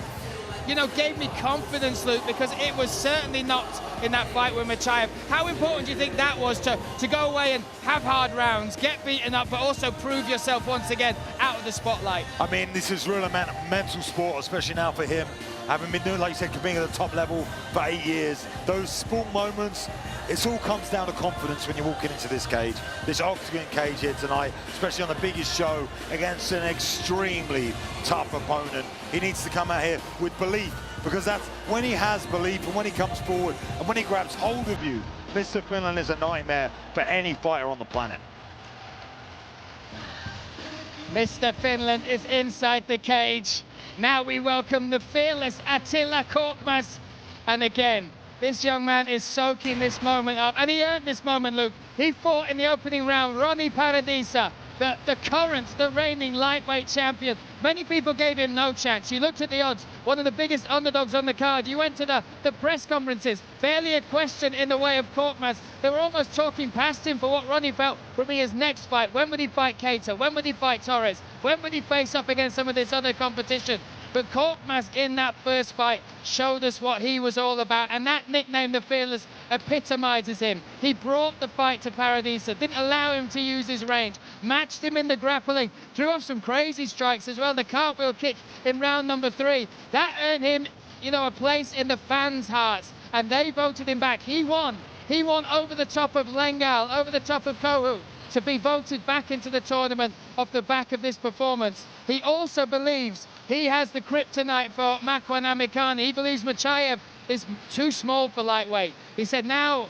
gave me confidence, Luke, because it was certainly not in that fight with Machaev. How important do you think that was to go away and have hard rounds, get beaten up, but also prove yourself once again out of the spotlight? I mean, this is real mental sport, especially now for him, having been doing, like you said, being at the top level for 8 years. Those sport moments, it all comes down to confidence when you're walking into this cage, this octagon cage here tonight, especially on the biggest show against an extremely tough opponent. He needs to come out here with belief, because that's when he has belief and when he comes forward and when he grabs hold of you. Mr. Finland is a nightmare for any fighter on the planet. Mr. Finland is inside the cage. Now we welcome the fearless Attila Korkmaz. And again, this young man is soaking this moment up, and he earned this moment, Luke. He fought in the opening round Ronnie Paradisa, the reigning lightweight champion. Many people gave him no chance. You looked at the odds, one of the biggest underdogs on the card. You went to the press conferences, barely a question in the way of Korkmaz. They were almost talking past him for what Ronnie felt would be his next fight. When would he fight Keita? When would he fight Torres? When would he face up against some of this other competition? But Korkmaz in that first fight showed us what he was all about, and that nickname, the Fearless, epitomizes him. He brought the fight to Paradisa, didn't allow him to use his range, matched him in the grappling, threw off some crazy strikes as well, the cartwheel kick in round number 3. That earned him, a place in the fans' hearts, and they voted him back. He won. He won over the top of Lengal, over the top of Kohu, to be voted back into the tournament off the back of this performance. He also believes he has the kryptonite for Makwan Amikani. He believes Machaev is too small for lightweight. He said now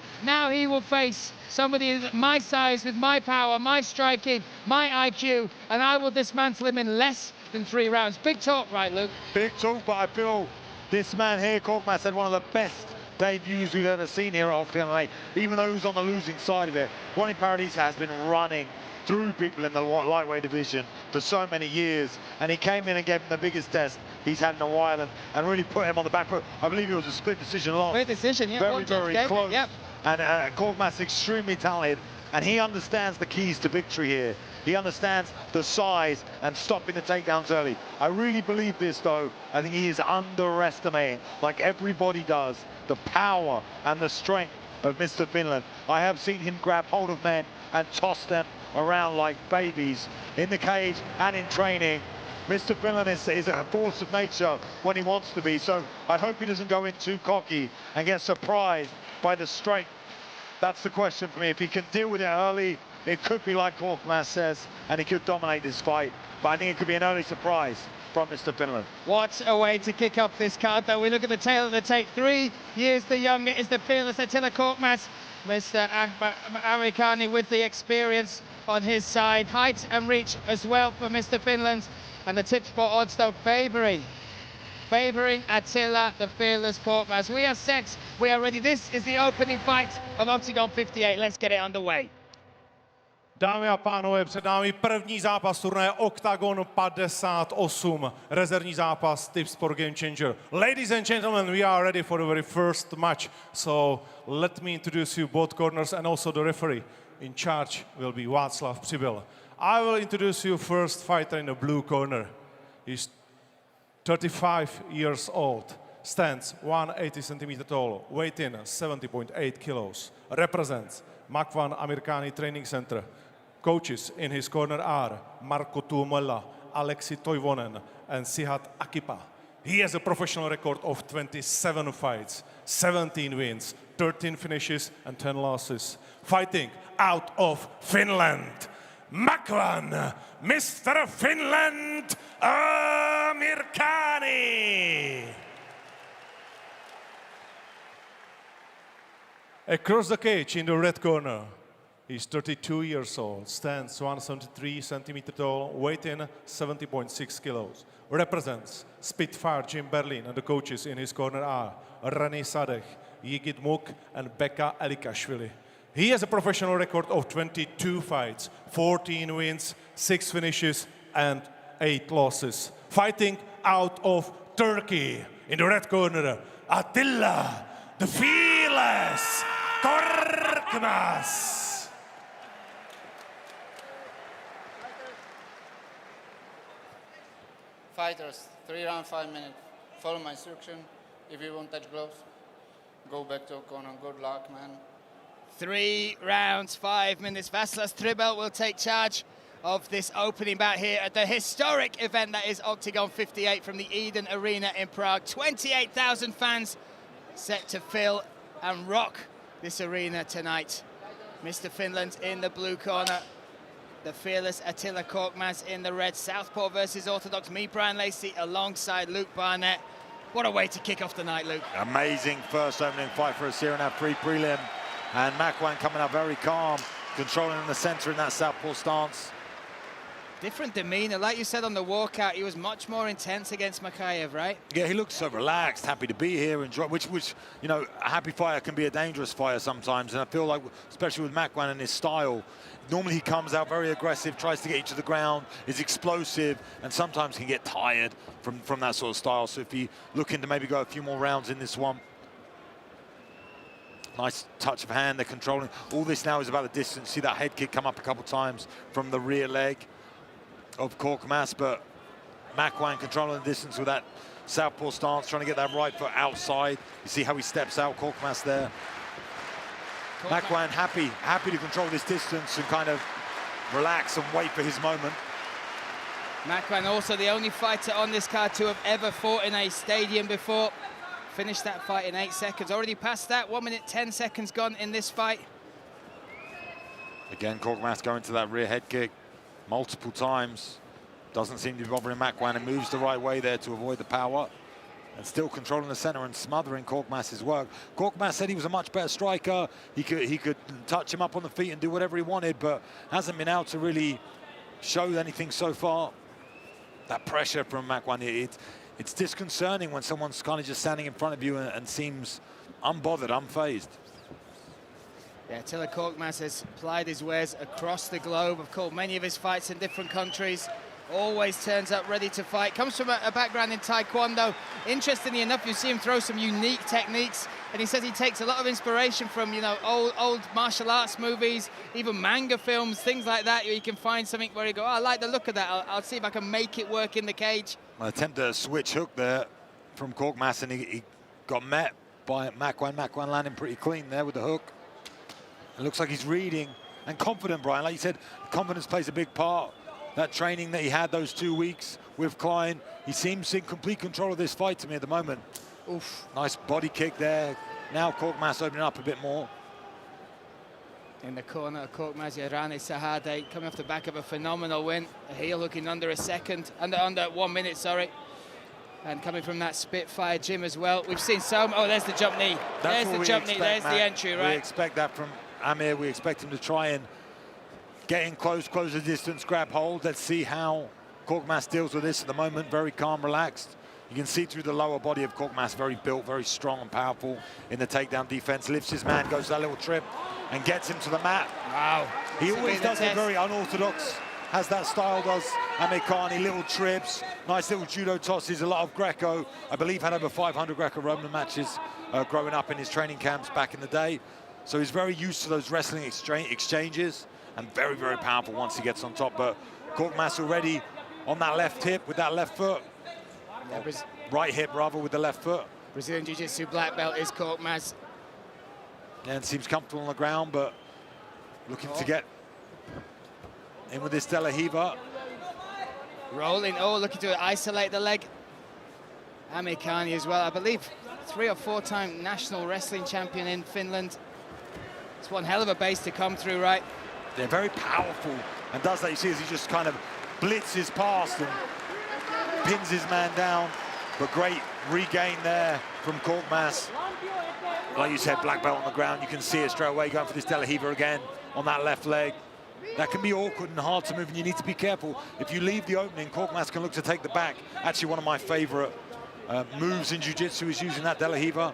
he will face somebody my size with my power, my striking, my IQ, and I will dismantle him in less than 3 rounds. Big talk, right, Luke? Big talk, but I feel this man here, Korkmaz, had one of the best debuts we've ever seen here at Octagon 8, even though he was on the losing side of it. Ronnie Paradisa has been running through people in the lightweight division for so many years, and he came in and gave him the biggest test he's had in a while, and really put him on the back foot. I believe it was a split decision loss. Split decision, yeah. Very close. Yep. And Korkmaz extremely talented, and he understands the keys to victory here. He understands the size and stopping the takedowns early. I really believe this, though. I think he is underestimating, like everybody does, the power and the strength of Mr. Finland. I have seen him grab hold of men and toss them around like babies in the cage and in training. Mr. Finland is a force of nature when he wants to be, so I hope he doesn't go in too cocky and get surprised by the strength. That's the question for me. If he can deal with it early, it could be like Korkmaz says, and he could dominate this fight. But I think it could be an early surprise from Mr. Finland. What a way to kick off this card, though. We look at the tail of the tape. 3 years the younger is the fearless Attila Korkmaz. Mr. Amikani with the experience on his side. Height and reach as well for Mr. Finland. And the tips for odds, though, favouring Attila, the fearless Korkmaz. We are set. We are ready. This is the opening fight of Octagon 58. Let's get it underway. Dámy a pánové, před námi první zápas turnaje Octagon 58, rezervní zápas Tips for Game Changer. Ladies and gentlemen, we are ready for the very first match. So let me introduce you both corners and also the referee. In charge will be Václav Přibyl. I will introduce you first fighter in the blue corner. He's 35 years old, stands 180 centimeters tall, weight in 70.8 kilos, represents Makwan Amikani Training Center. Coaches in his corner are Marko Tuomela, Aleksi Toivonen, and Sihat Akipa. He has a professional record of 27 fights, 17 wins, 13 finishes, and 10 losses. Fighting out of Finland, Makwan, Mr. Finland, Amikani. Across the cage in the red corner, he's 32 years old, stands 173 centimeter tall, weight in 70.6 kilos. Represents Spitfire Gym Berlin, and the coaches in his corner are René Sadech, Yigit Muk, and Beka Elikashvili. He has a professional record of 22 fights, 14 wins, 6 finishes, and 8 losses. Fighting out of Turkey, in the red corner, Attila, the fearless Korkmaz. Fighters, 3 rounds, 5 minutes. Follow my instruction. If you won't touch gloves, go back to a corner. Good luck, man. 3 rounds, 5 minutes. Václav Stribel will take charge of this opening bout here at the historic event that is Octagon 58 from the Eden Arena in Prague. 28,000 fans set to fill and rock this arena tonight. Mr. Finland in the blue corner. The fearless Attila Korkmaz in the red. Southpaw versus Orthodox. Me, Brian Lacey, alongside Luke Barnett. What a way to kick off the night, Luke. Amazing first opening fight for a Sirinav pre-prelim. And Makwan coming up very calm, controlling in the center in that southpaw stance. Different demeanor. Like you said on the walkout, he was much more intense against Makayev, right? Yeah, he looks so relaxed, happy to be here, and which you know, a happy fighter can be a dangerous fighter sometimes. And I feel like, especially with Makwan and his style, normally he comes out very aggressive, tries to get you to the ground, is explosive, and sometimes can get tired from that sort of style. So if you're looking to maybe go a few more rounds in this one, nice touch of hand, they're controlling. All this now is about the distance. See that head kick come up a couple times from the rear leg of Korkmaz, but Makwan controlling the distance with that southpaw stance, trying to get that right foot outside. You see how he steps out, Korkmaz there. Makwan happy to control this distance and kind of relax and wait for his moment. Makwan also the only fighter on this card to have ever fought in a stadium before. Finished that fight in 8 seconds. Already past that, 1 minute, 10 seconds gone in this fight. Again, Korkmaz going to that rear head kick multiple times. Doesn't seem to be bothering Makwan, and moves the right way there to avoid the power. And still controlling the center and smothering Korkmaz's work. Korkmaz said he was a much better striker. He could touch him up on the feet and do whatever he wanted, but hasn't been able to really show anything so far. That pressure from Makwan, it's disconcerting when someone's kind of just standing in front of you and seems unbothered, unfazed. Yeah, Attila Korkmaz has plied his wares across the globe. I've called many of his fights in different countries. Always turns up ready to fight. Comes from a background in Taekwondo. Interestingly enough, you see him throw some unique techniques, and he says he takes a lot of inspiration from, you know, old martial arts movies, even manga films, things like that. You can find something where you go, oh, I like the look of that. I'll see if I can make it work in the cage. An attempt at a switch hook there from Korkmaz, and he got met by Makwan. Makwan landing pretty clean there with the hook. It looks like he's reading and confident, Brian. Like you said, confidence plays a big part. That training that he had those 2 weeks with Klein, he seems in complete control of this fight to me at the moment. Oof. Nice body kick there. Now Korkmaz opening up a bit more. In the corner, Korkmaz Rane Sahade coming off the back of a phenomenal win. A heel looking under 1 minute, sorry. And coming from that Spitfire gym as well. We've seen so much. Oh, there's the jump knee. There's the jump knee. There's the entry, right? We expect that from Amir. We expect him to try and get in close the distance, grab hold. Let's see how Korkmaz deals with this at the moment. Very calm, relaxed. You can see through the lower body of Korkmaz, very built, very strong and powerful in the takedown defense. Lifts his man, goes that little trip and gets him to the mat. Wow. He always does it very unorthodox. Has that style, does Amir Khani, little trips, nice little judo tosses, a lot of Greco. I believe had over 500 Greco-Roman matches growing up in his training camps back in the day. So he's very used to those wrestling exchanges, and very, very powerful once he gets on top. But Korkmaz already on that left hip with that left foot. Yeah, right hip, rather, with the left foot. Brazilian Jiu-Jitsu black belt is Korkmaz. Yeah, and seems comfortable on the ground, but looking to get in with this De La Riva. Rolling, looking to isolate the leg. Amir Khani as well, I believe 3 or 4 time national wrestling champion in Finland. It's one hell of a base to come through, right? They're very powerful, and does that, you see, as he just kind of blitzes past and pins his man down. But great regain there from Korkmaz. like you said, black belt on the ground. You can see it straight away, going for this De La Riva again on that left leg. That can be awkward and hard to move, and you need to be careful. If you leave the opening, Korkmaz can look to take the back. Actually, one of my favorite moves in jiu-jitsu is using that De La Riva.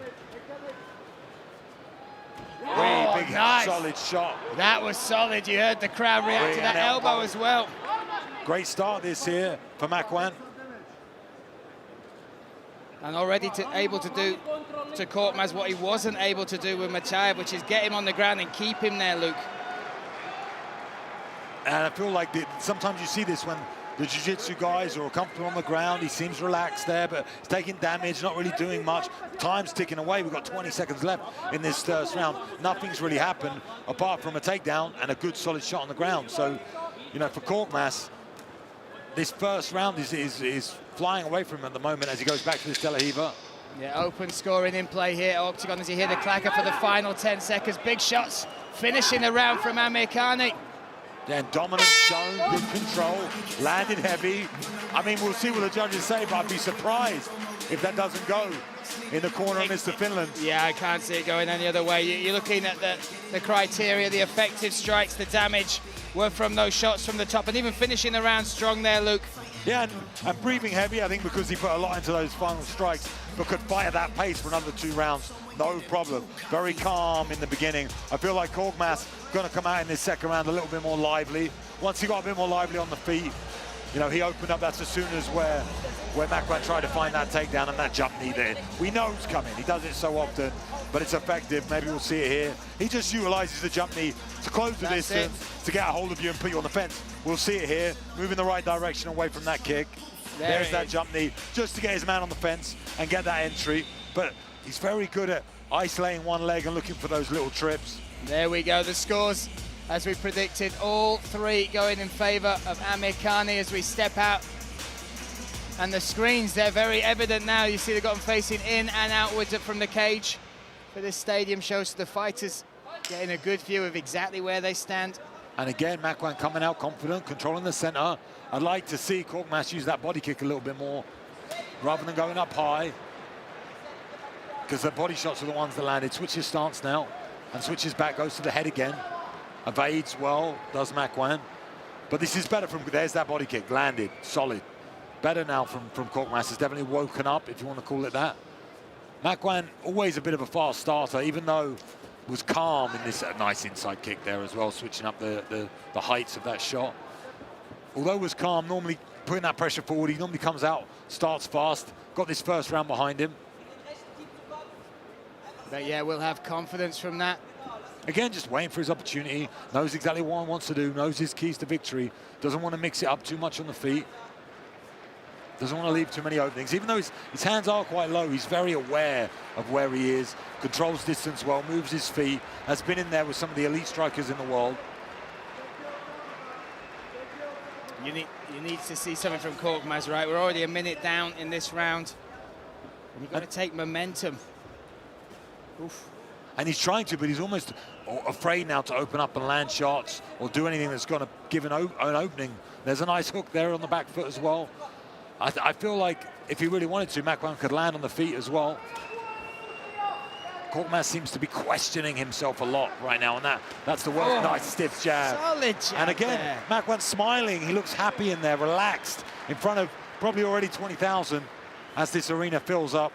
Really big, nice. solid shot. That was solid. You heard the crowd react to that elbow as well. Great start this here for Makwan. And already able to do to Korkmaz what he wasn't able to do with Machaev, which is get him on the ground and keep him there, Luke. And I feel like sometimes you see this when the jiu-jitsu guys are comfortable on the ground. He seems relaxed there, but he's taking damage, not really doing much. Time's ticking away. We've got 20 seconds left in this first round. Nothing's really happened apart from a takedown and a good solid shot on the ground. So, you know, for Korkmaz, this first round is flying away from him at the moment as he goes back to this De La Riva. Yeah, open scoring in play here at Octagon as you hear the clacker for the final 10 seconds. Big shots finishing the round from Amirkhani. Then dominance shown, good control, landed heavy. I mean, we'll see what the judges say, but I'd be surprised if that doesn't go in the corner of Mr. Finland. Yeah, I can't see it going any other way. You're looking at the criteria, the effective strikes, the damage were from those shots from the top, and even finishing the round strong there, Luke. Yeah, and breathing heavy, I think, because he put a lot into those final strikes, but could fight at that pace for another 2 rounds. No problem. Very calm in the beginning. I feel like Korkmaz going to come out in this second round a little bit more lively. Once he got a bit more lively on the feet, you know, he opened up. That's as soon as where Makwan tried to find that takedown and that jump knee there. We know it's coming. He does it so often, but it's effective. Maybe we'll see it here. He just utilizes the jump knee to close the distance, to get a hold of you and put you on the fence. We'll see it here. Move in the right direction away from that kick. There's that jump knee, just to get his man on the fence and get that entry. But he's very good at isolating one leg and looking for those little trips. There we go, the scores, as we predicted, all 3 going in favor of Amirkhani as we step out. And the screens, they're very evident now. You see they've got them facing in and outwards from the cage for this stadium show, so the fighters getting a good view of exactly where they stand. And again, Makwan coming out confident, controlling the center. I'd like to see Korkmaz use that body kick a little bit more, rather than going up high, because the body shots are the ones that landed. Switches stance now, and switches back, goes to the head again. Evades well, does Makwan. But this is better from, there's that body kick, landed, solid. Better now from Korkmaz, has definitely woken up, if you want to call it that. Makwan, always a bit of a fast starter, even though was calm in this nice inside kick there as well, switching up the heights of that shot. Although was calm, normally putting that pressure forward, he normally comes out, starts fast, got this first round behind him. But yeah, we'll have confidence from that. Again, just waiting for his opportunity, knows exactly what he wants to do, knows his keys to victory, doesn't want to mix it up too much on the feet, doesn't want to leave too many openings. Even though his hands are quite low, he's very aware of where he is, controls distance well, moves his feet, has been in there with some of the elite strikers in the world. You need to see something from Korkmaz, right? We're already a minute down in this round. And you've got to take momentum. Oof. And he's trying to, but he's almost afraid now to open up and land shots or do anything that's going to give an opening. There's a nice hook there on the back foot as well. I feel like if he really wanted to, Makwan could land on the feet as well. Korkmaz seems to be questioning himself a lot right now, and that's the worst. Nice stiff jab. Solid jab. And again, Makwan's smiling. He looks happy in there, relaxed, in front of probably already 20,000 as this arena fills up.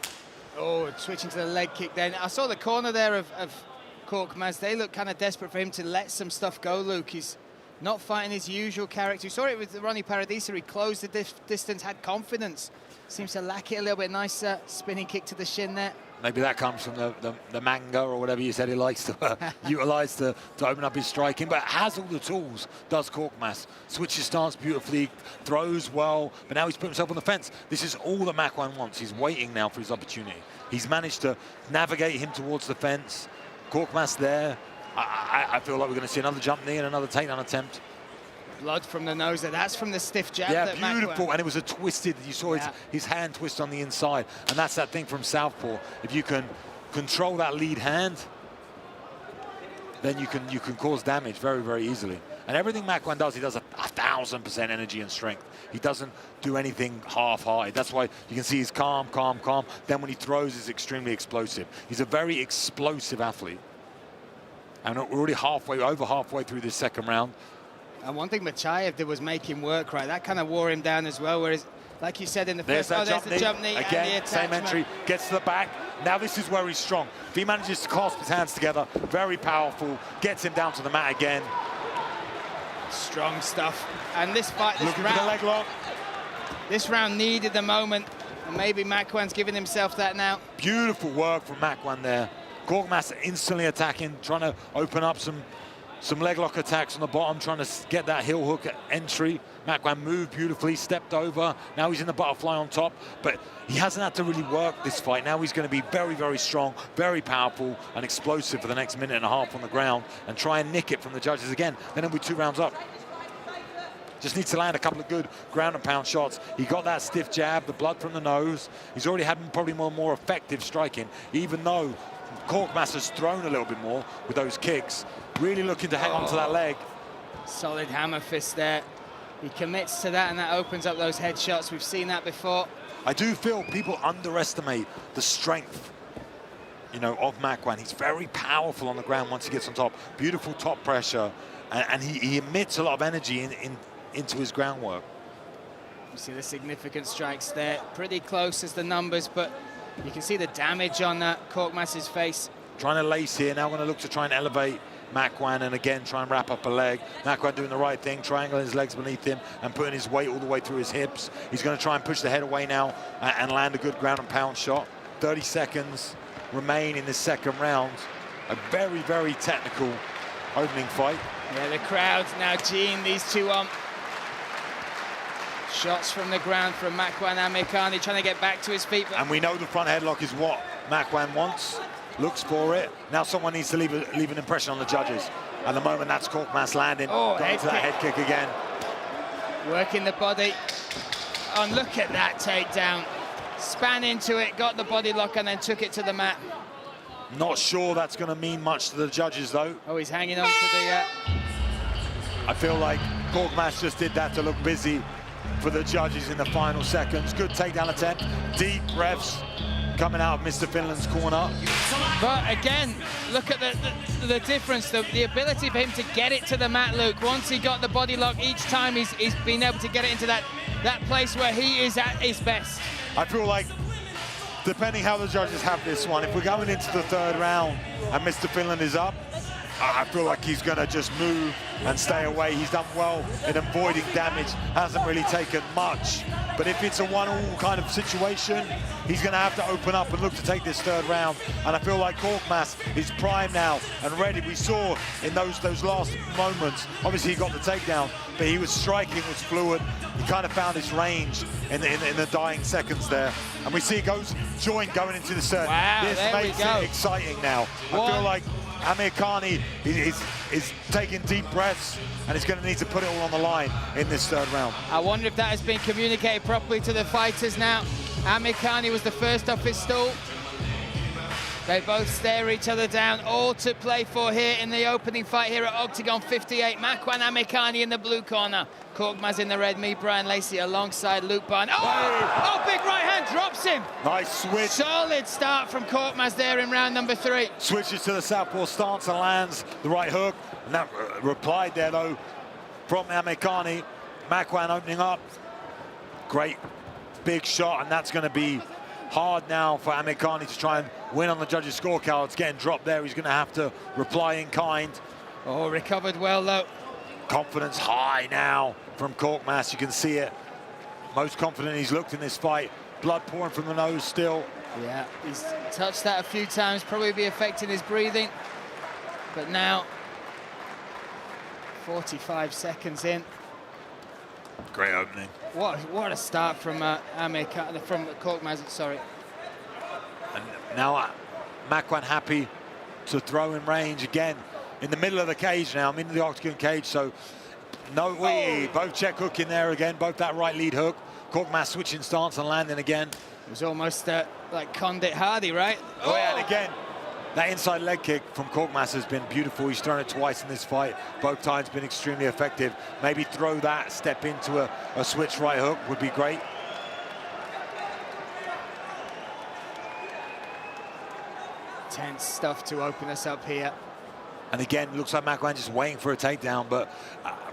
Oh, switching to the leg kick then. I saw the corner there of Korkmaz. They look kind of desperate for him to let some stuff go, Luke. He's not fighting his usual character. You saw it with Ronnie Paradisa. He closed the distance, had confidence. Seems to lack it a little bit. Nice spinning kick to the shin there. Maybe that comes from the manga or whatever you said he likes to utilize to open up his striking, but has all the tools, does Korkmaz. Switches stance beautifully, throws well, but now he's put himself on the fence. This is all that Makwan wants. He's waiting now for his opportunity. He's managed to navigate him towards the fence. Korkmaz there. I feel like we're going to see another jump knee and another takedown attempt. Blood from the nose there. That's from the stiff jab. Yeah, that beautiful. Makwan. And it was a twisted, you saw his hand twist on the inside. And that's that thing from southpaw. If you can control that lead hand, then you can cause damage very, very easily. And everything Makwan does, he does 1,000% energy and strength. He doesn't do anything half-hearted. That's why you can see he's calm, calm, calm. Then when he throws, he's extremely explosive. He's a very explosive athlete. And we're already over halfway through this second round. And one thing Machayev did was make him work, right? That kind of wore him down as well, whereas, like you said in the first... There's the jump knee. Again, same entry, gets to the back. Now this is where he's strong. If he manages to clasp his hands together, very powerful, gets him down to the mat again. Strong stuff. And this fight, this Looking for the leg lock. This round needed the moment, and maybe Makwan's giving himself that now. Beautiful work from Makwan there. Korkmaz instantly attacking, trying to open up some leg lock attacks on the bottom, trying to get that heel hook entry. Makwan moved beautifully, stepped over. Now he's in the butterfly on top, but he hasn't had to really work this fight. Now he's going to be very, very strong, very powerful and explosive for the next minute and a half on the ground and try and nick it from the judges again. Then he'll be 2 rounds up. Just needs to land a couple of good ground and pound shots. He got that stiff jab, the blood from the nose. He's already had probably more effective striking, even though Korkmaz has thrown a little bit more with those kicks. Really looking to hang on to that leg. Solid hammer fist there. He commits to that, and that opens up those headshots. We've seen that before. I do feel people underestimate the strength, you know, of Makwan. He's very powerful on the ground once he gets on top. Beautiful top pressure, and he emits a lot of energy into his groundwork. You see the significant strikes there. Pretty close as the numbers, but you can see the damage on Korkmaz's face. Trying to lace here, now going to look to try and elevate Makwan and again try and wrap up a leg. Makwan doing the right thing, triangling his legs beneath him and putting his weight all the way through his hips. He's going to try and push the head away now and land a good ground and pound shot. 30 seconds remain in this second round. A very, very technical opening fight. Yeah, the crowd's now geeing these two on. Shots from the ground from Makwan Amirkhani, trying to get back to his feet. And we know the front headlock is what Makwan wants, looks for it. Now someone needs to leave an impression on the judges. At the moment, that's Korkmaz landing. Going to that head kick again. Working the body. Oh, and look at that takedown. Span into it, got the body lock, and then took it to the mat. Not sure that's going to mean much to the judges, though. Oh, he's hanging on to the... I feel like Korkmaz just did that to look busy for the judges in the final seconds. Good takedown attempt. Deep breaths coming out of Mr. Finland's corner. But again, look at the difference, the ability for him to get it to the mat, Luke. Once he got the body lock, each time he's been able to get it into that place where he is at his best. I feel like, depending how the judges have this one, if we're going into the third round and Mr. Finland is up, I feel like he's going to just move and stay away. He's done well in avoiding damage, hasn't really taken much. But if it's a one-all kind of situation, he's going to have to open up and look to take this third round. And I feel like Korkmaz is primed now and ready. We saw in those last moments, obviously he got the takedown, but he was striking, was fluid. He kind of found his range in the dying seconds there. And we see he goes joint going into the third. Wow, this makes it exciting now. I feel like Amirkhani is taking deep breaths and he's going to need to put it all on the line in this third round. I wonder if that has been communicated properly to the fighters now. Amirkhani was the first off his stool. They both stare each other down, all to play for here in the opening fight here at Octagon 58. Makwan Amirkhani in the blue corner. Korkmaz in the red, me, Brian Lacey alongside Luke Barn. Oh, big right hand drops him. Nice switch. Solid start from Korkmaz there in round number 3. Switches to the southpaw stance and lands the right hook. And that replied there, though, from Amirkhani. Makwan opening up. Great big shot, and that's going to be hard now for Amirkhani to try and win on the judges' scorecards. Getting dropped there, he's going to have to reply in kind. Oh, recovered well, though. Confidence high now from Korkmaz. You can see it. Most confident he's looked in this fight. Blood pouring from the nose still. Yeah, he's touched that a few times, probably be affecting his breathing. But now, 45 seconds in. Great opening. What a start from from Korkmaz, sorry. And now Makwan happy to throw in range again. In the middle of the cage now, I'm in the octagon cage, so no way. Both check hook in there again, both that right lead hook. Korkmaz switching stance and landing again. It was almost like Condit Hardy, right? Oh, yeah, and again, That inside leg kick from Kozma has been beautiful. He's thrown it twice in this fight. Both times been extremely effective. Maybe throw that, step into a switch right hook would be great. Tense stuff to open us up here. And again, looks like Makwan just waiting for a takedown, but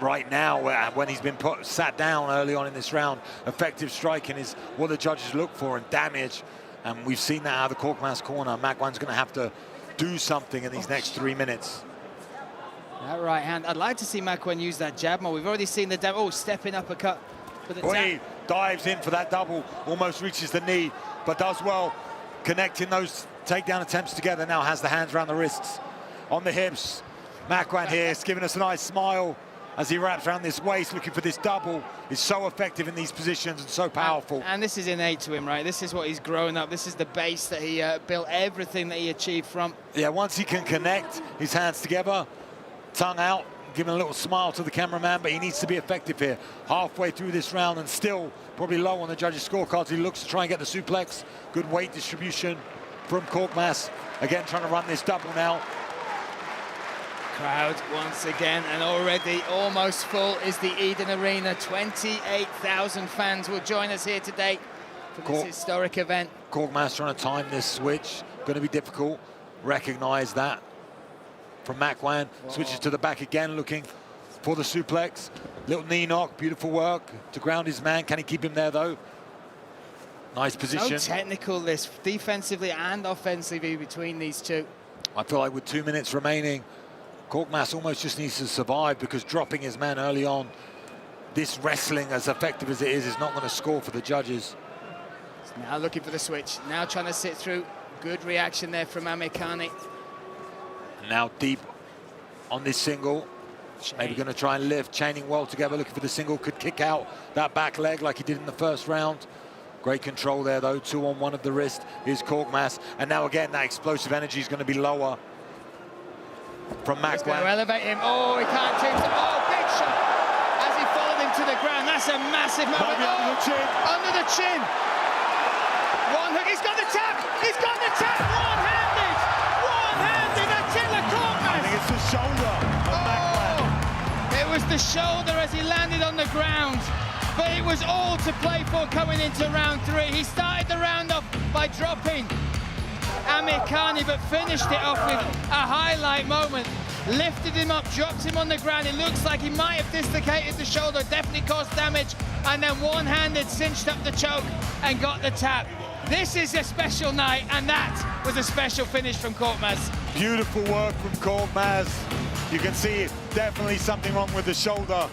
right now, when he's been sat down early on in this round, effective striking is what the judges look for, and damage. And we've seen that out of the Kozma's corner. Makwan's going to have to do something in these next 3 minutes. That right hand. I'd like to see Makwan use that jab more. We've already seen the jab. Oh, stepping uppercut. He dives in for that double, almost reaches the knee, but does well connecting those takedown attempts together. Now has the hands around the wrists, on the hips. Makwan here is giving us a nice smile as he wraps around this waist, looking for this double. He's so effective in these positions and so powerful. And this is innate to him, right? This is what he's grown up. This is the base that he built everything that he achieved from. Yeah, once he can connect his hands together, tongue out, giving a little smile to the cameraman, but he needs to be effective here. Halfway through this round and still probably low on the judges' scorecards. He looks to try and get the suplex. Good weight distribution from Kozma. Again, trying to run this double now. Crowd once again, and already almost full is the Eden Arena. 28,000 fans will join us here today for this historic event. Kozma trying to time this switch. Going to be difficult. Recognize that from Makwan. Switches to the back again, looking for the suplex. Little knee knock, beautiful work to ground his man. Can he keep him there though? Nice position. So technical this, defensively and offensively between these two. I feel like with 2 minutes remaining, Kozma almost just needs to survive, because dropping his man early on, this wrestling, as effective as it is not going to score for the judges. Now looking for the switch, now trying to sit through. Good reaction there from Amirkhani. Now deep on this single. Maybe going to try and lift, chaining well together, looking for the single. Could kick out that back leg like he did in the first round. Great control there though, 2-on-1 of the wrist is Kozma. And now again, that explosive energy is going to be lower from Makwan. He's going to elevate him. Oh, he can't choose him. Oh, big shot as he followed him to the ground. That's a massive moment. Under the chin. Under the chin. One hook. He's got the tap. He's got the tap. One-handed. One-handed. Attila Kozma. I think it's the shoulder of Makwan. It was the shoulder as he landed on the ground. But it was all to play for coming into round 3. He started the round off by dropping Amirkhani, but finished it off with a highlight moment. Lifted him up, dropped him on the ground. It looks like he might have dislocated the shoulder, definitely caused damage, and then one-handed cinched up the choke and got the tap. This is a special night, and that was a special finish from Kozma. Beautiful work from Kozma. You can see definitely something wrong with the shoulder.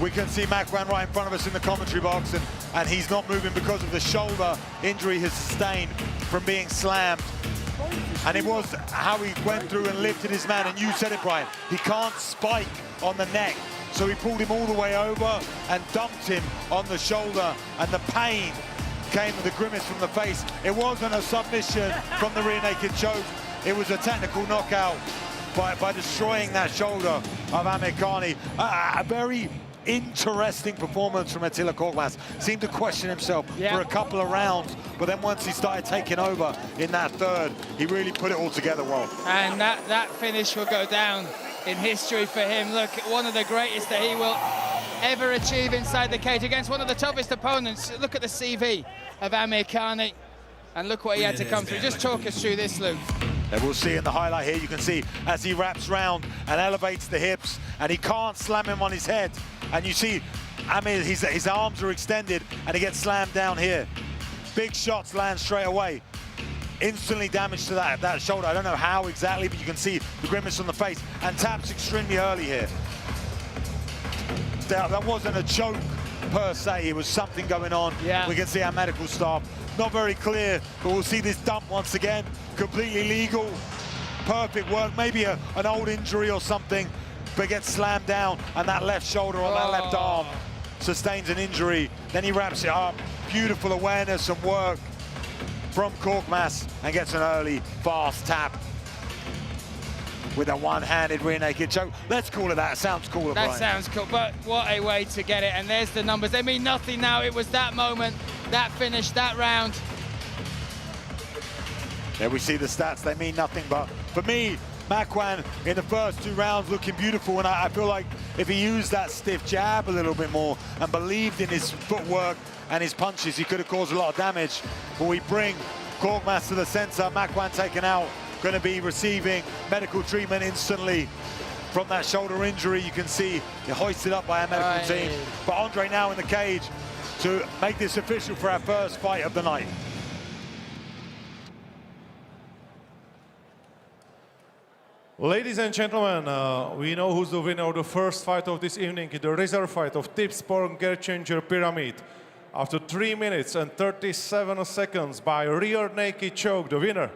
We can see Makwan right in front of us in the commentary box, and he's not moving because of the shoulder injury he's sustained from being slammed. And it was how he went through and lifted his man, and you said it, Brian, he can't spike on the neck. So he pulled him all the way over and dumped him on the shoulder, and the pain came with a grimace from the face. It wasn't a submission from the rear naked choke. It was a technical knockout by destroying that shoulder of Amirkhani. A very interesting performance from Attila Kozma. Seemed to question himself for a couple of rounds, but then once he started taking over in that third, he really put it all together well. And that finish will go down in history for him. Look, one of the greatest that he will ever achieve inside the cage against one of the toughest opponents. Look at the CV of Amirkhani, and look what he had to come through. Just talk us through this, Luke. And we'll see in the highlight here, you can see as he wraps round and elevates the hips, and he can't slam him on his head. And you see, his arms are extended, and he gets slammed down here. Big shots land straight away. Instantly damage to that shoulder. I don't know how exactly, but you can see the grimace on the face, and taps extremely early here. That wasn't a choke per se, it was something going on. We can see our medical staff. Not very clear, but we'll see this dump once again. Completely legal, perfect work, maybe an old injury or something, but gets slammed down, and that left shoulder on that left arm sustains an injury. Then he wraps it up. Beautiful awareness and work from Kozma, and gets an early, fast tap with a one-handed rear naked choke. Let's call it that. Sounds cooler, Brian. That sounds cool, but what a way to get it. And there's the numbers. They mean nothing now. It was that moment, that finish, that round. Yeah, we see the stats, they mean nothing, but for me, Makwan in the first 2 rounds looking beautiful, and I feel like if he used that stiff jab a little bit more and believed in his footwork and his punches, he could have caused a lot of damage. But we bring Korkmaz to the center, Makwan taken out, going to be receiving medical treatment instantly from that shoulder injury. You can see they're hoisted up by our medical team. But Andre now in the cage to make this official for our first fight of the night. Ladies and gentlemen, we know who's the winner of the first fight of this evening, the reserve fight of Tipsport Gear Changer Pyramid. After 3 minutes and 37 seconds by rear naked choke, the winner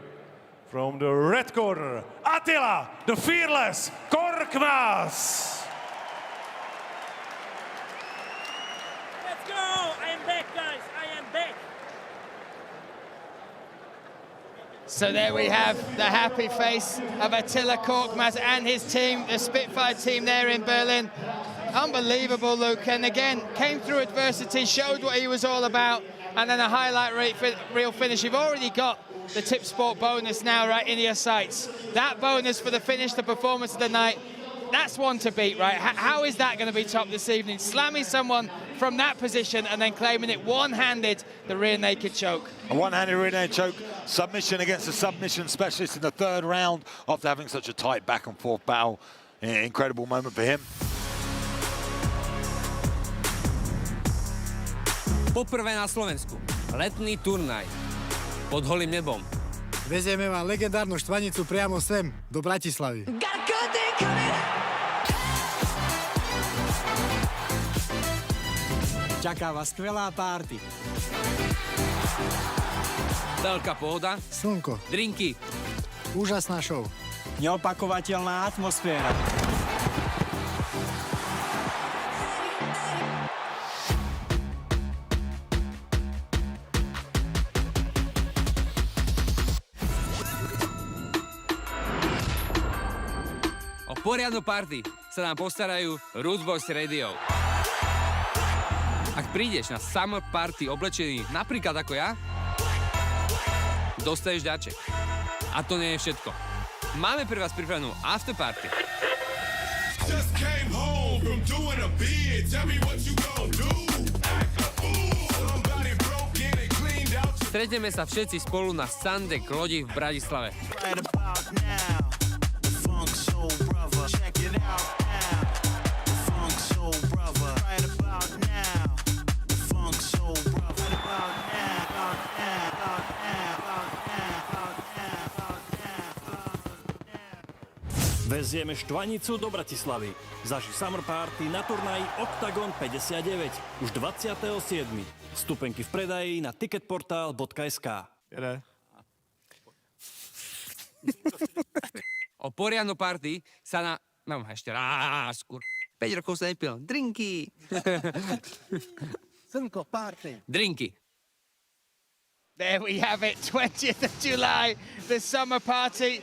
from the red corner, Attila, the fearless Korkmaz. Let's go! I am back, guys. I am back. So there we have the happy face of Attila Korkmaz and his team, the Spitfire team there in Berlin. Unbelievable, Luke, and again, came through adversity, showed what he was all about, and then a highlight reel finish. You've already got the Tipsport bonus now right in your sights. That bonus for the finish, the performance of the night, that's one to beat, right? How is that going to be topped this evening? Slamming someone from that position and then claiming it one-handed, the rear naked choke. A one-handed rear naked choke, submission against a submission specialist in the 3rd round after having such a tight back and forth battle. Incredible moment for him. Poprvé na Slovensku. Letný turnaj. Pod holým nebom. Vezieme vám legendárnu štvanicu priamo sem, do Bratislavy. Čaká vás skvelá párty. Veľká pohoda. Slnko. Drinky. Úžasná show. Neopakovateľná atmosféra. O poriadnu party sa nám postarajú Roots Boys Radio. Ak prídeš na summer party oblečený napríklad ako ja, dostaneš dáček. A to nie je všetko. Máme pre vás pripravenú after party. Stretneme sa všetci spolu na Sandek lodi v Bratislave. Vezieme štvanicu do Bratislavy. Zaži summer party na turnaji OKTAGON 59 už 27. Vstupenky v predaji na ticketportal.sk. O poriadnu party sa na... Mám ešte raz, 5 rokov sa nepil. Drinky. Slnko, party. Drinky. There we have it, 20th of July, the summer party.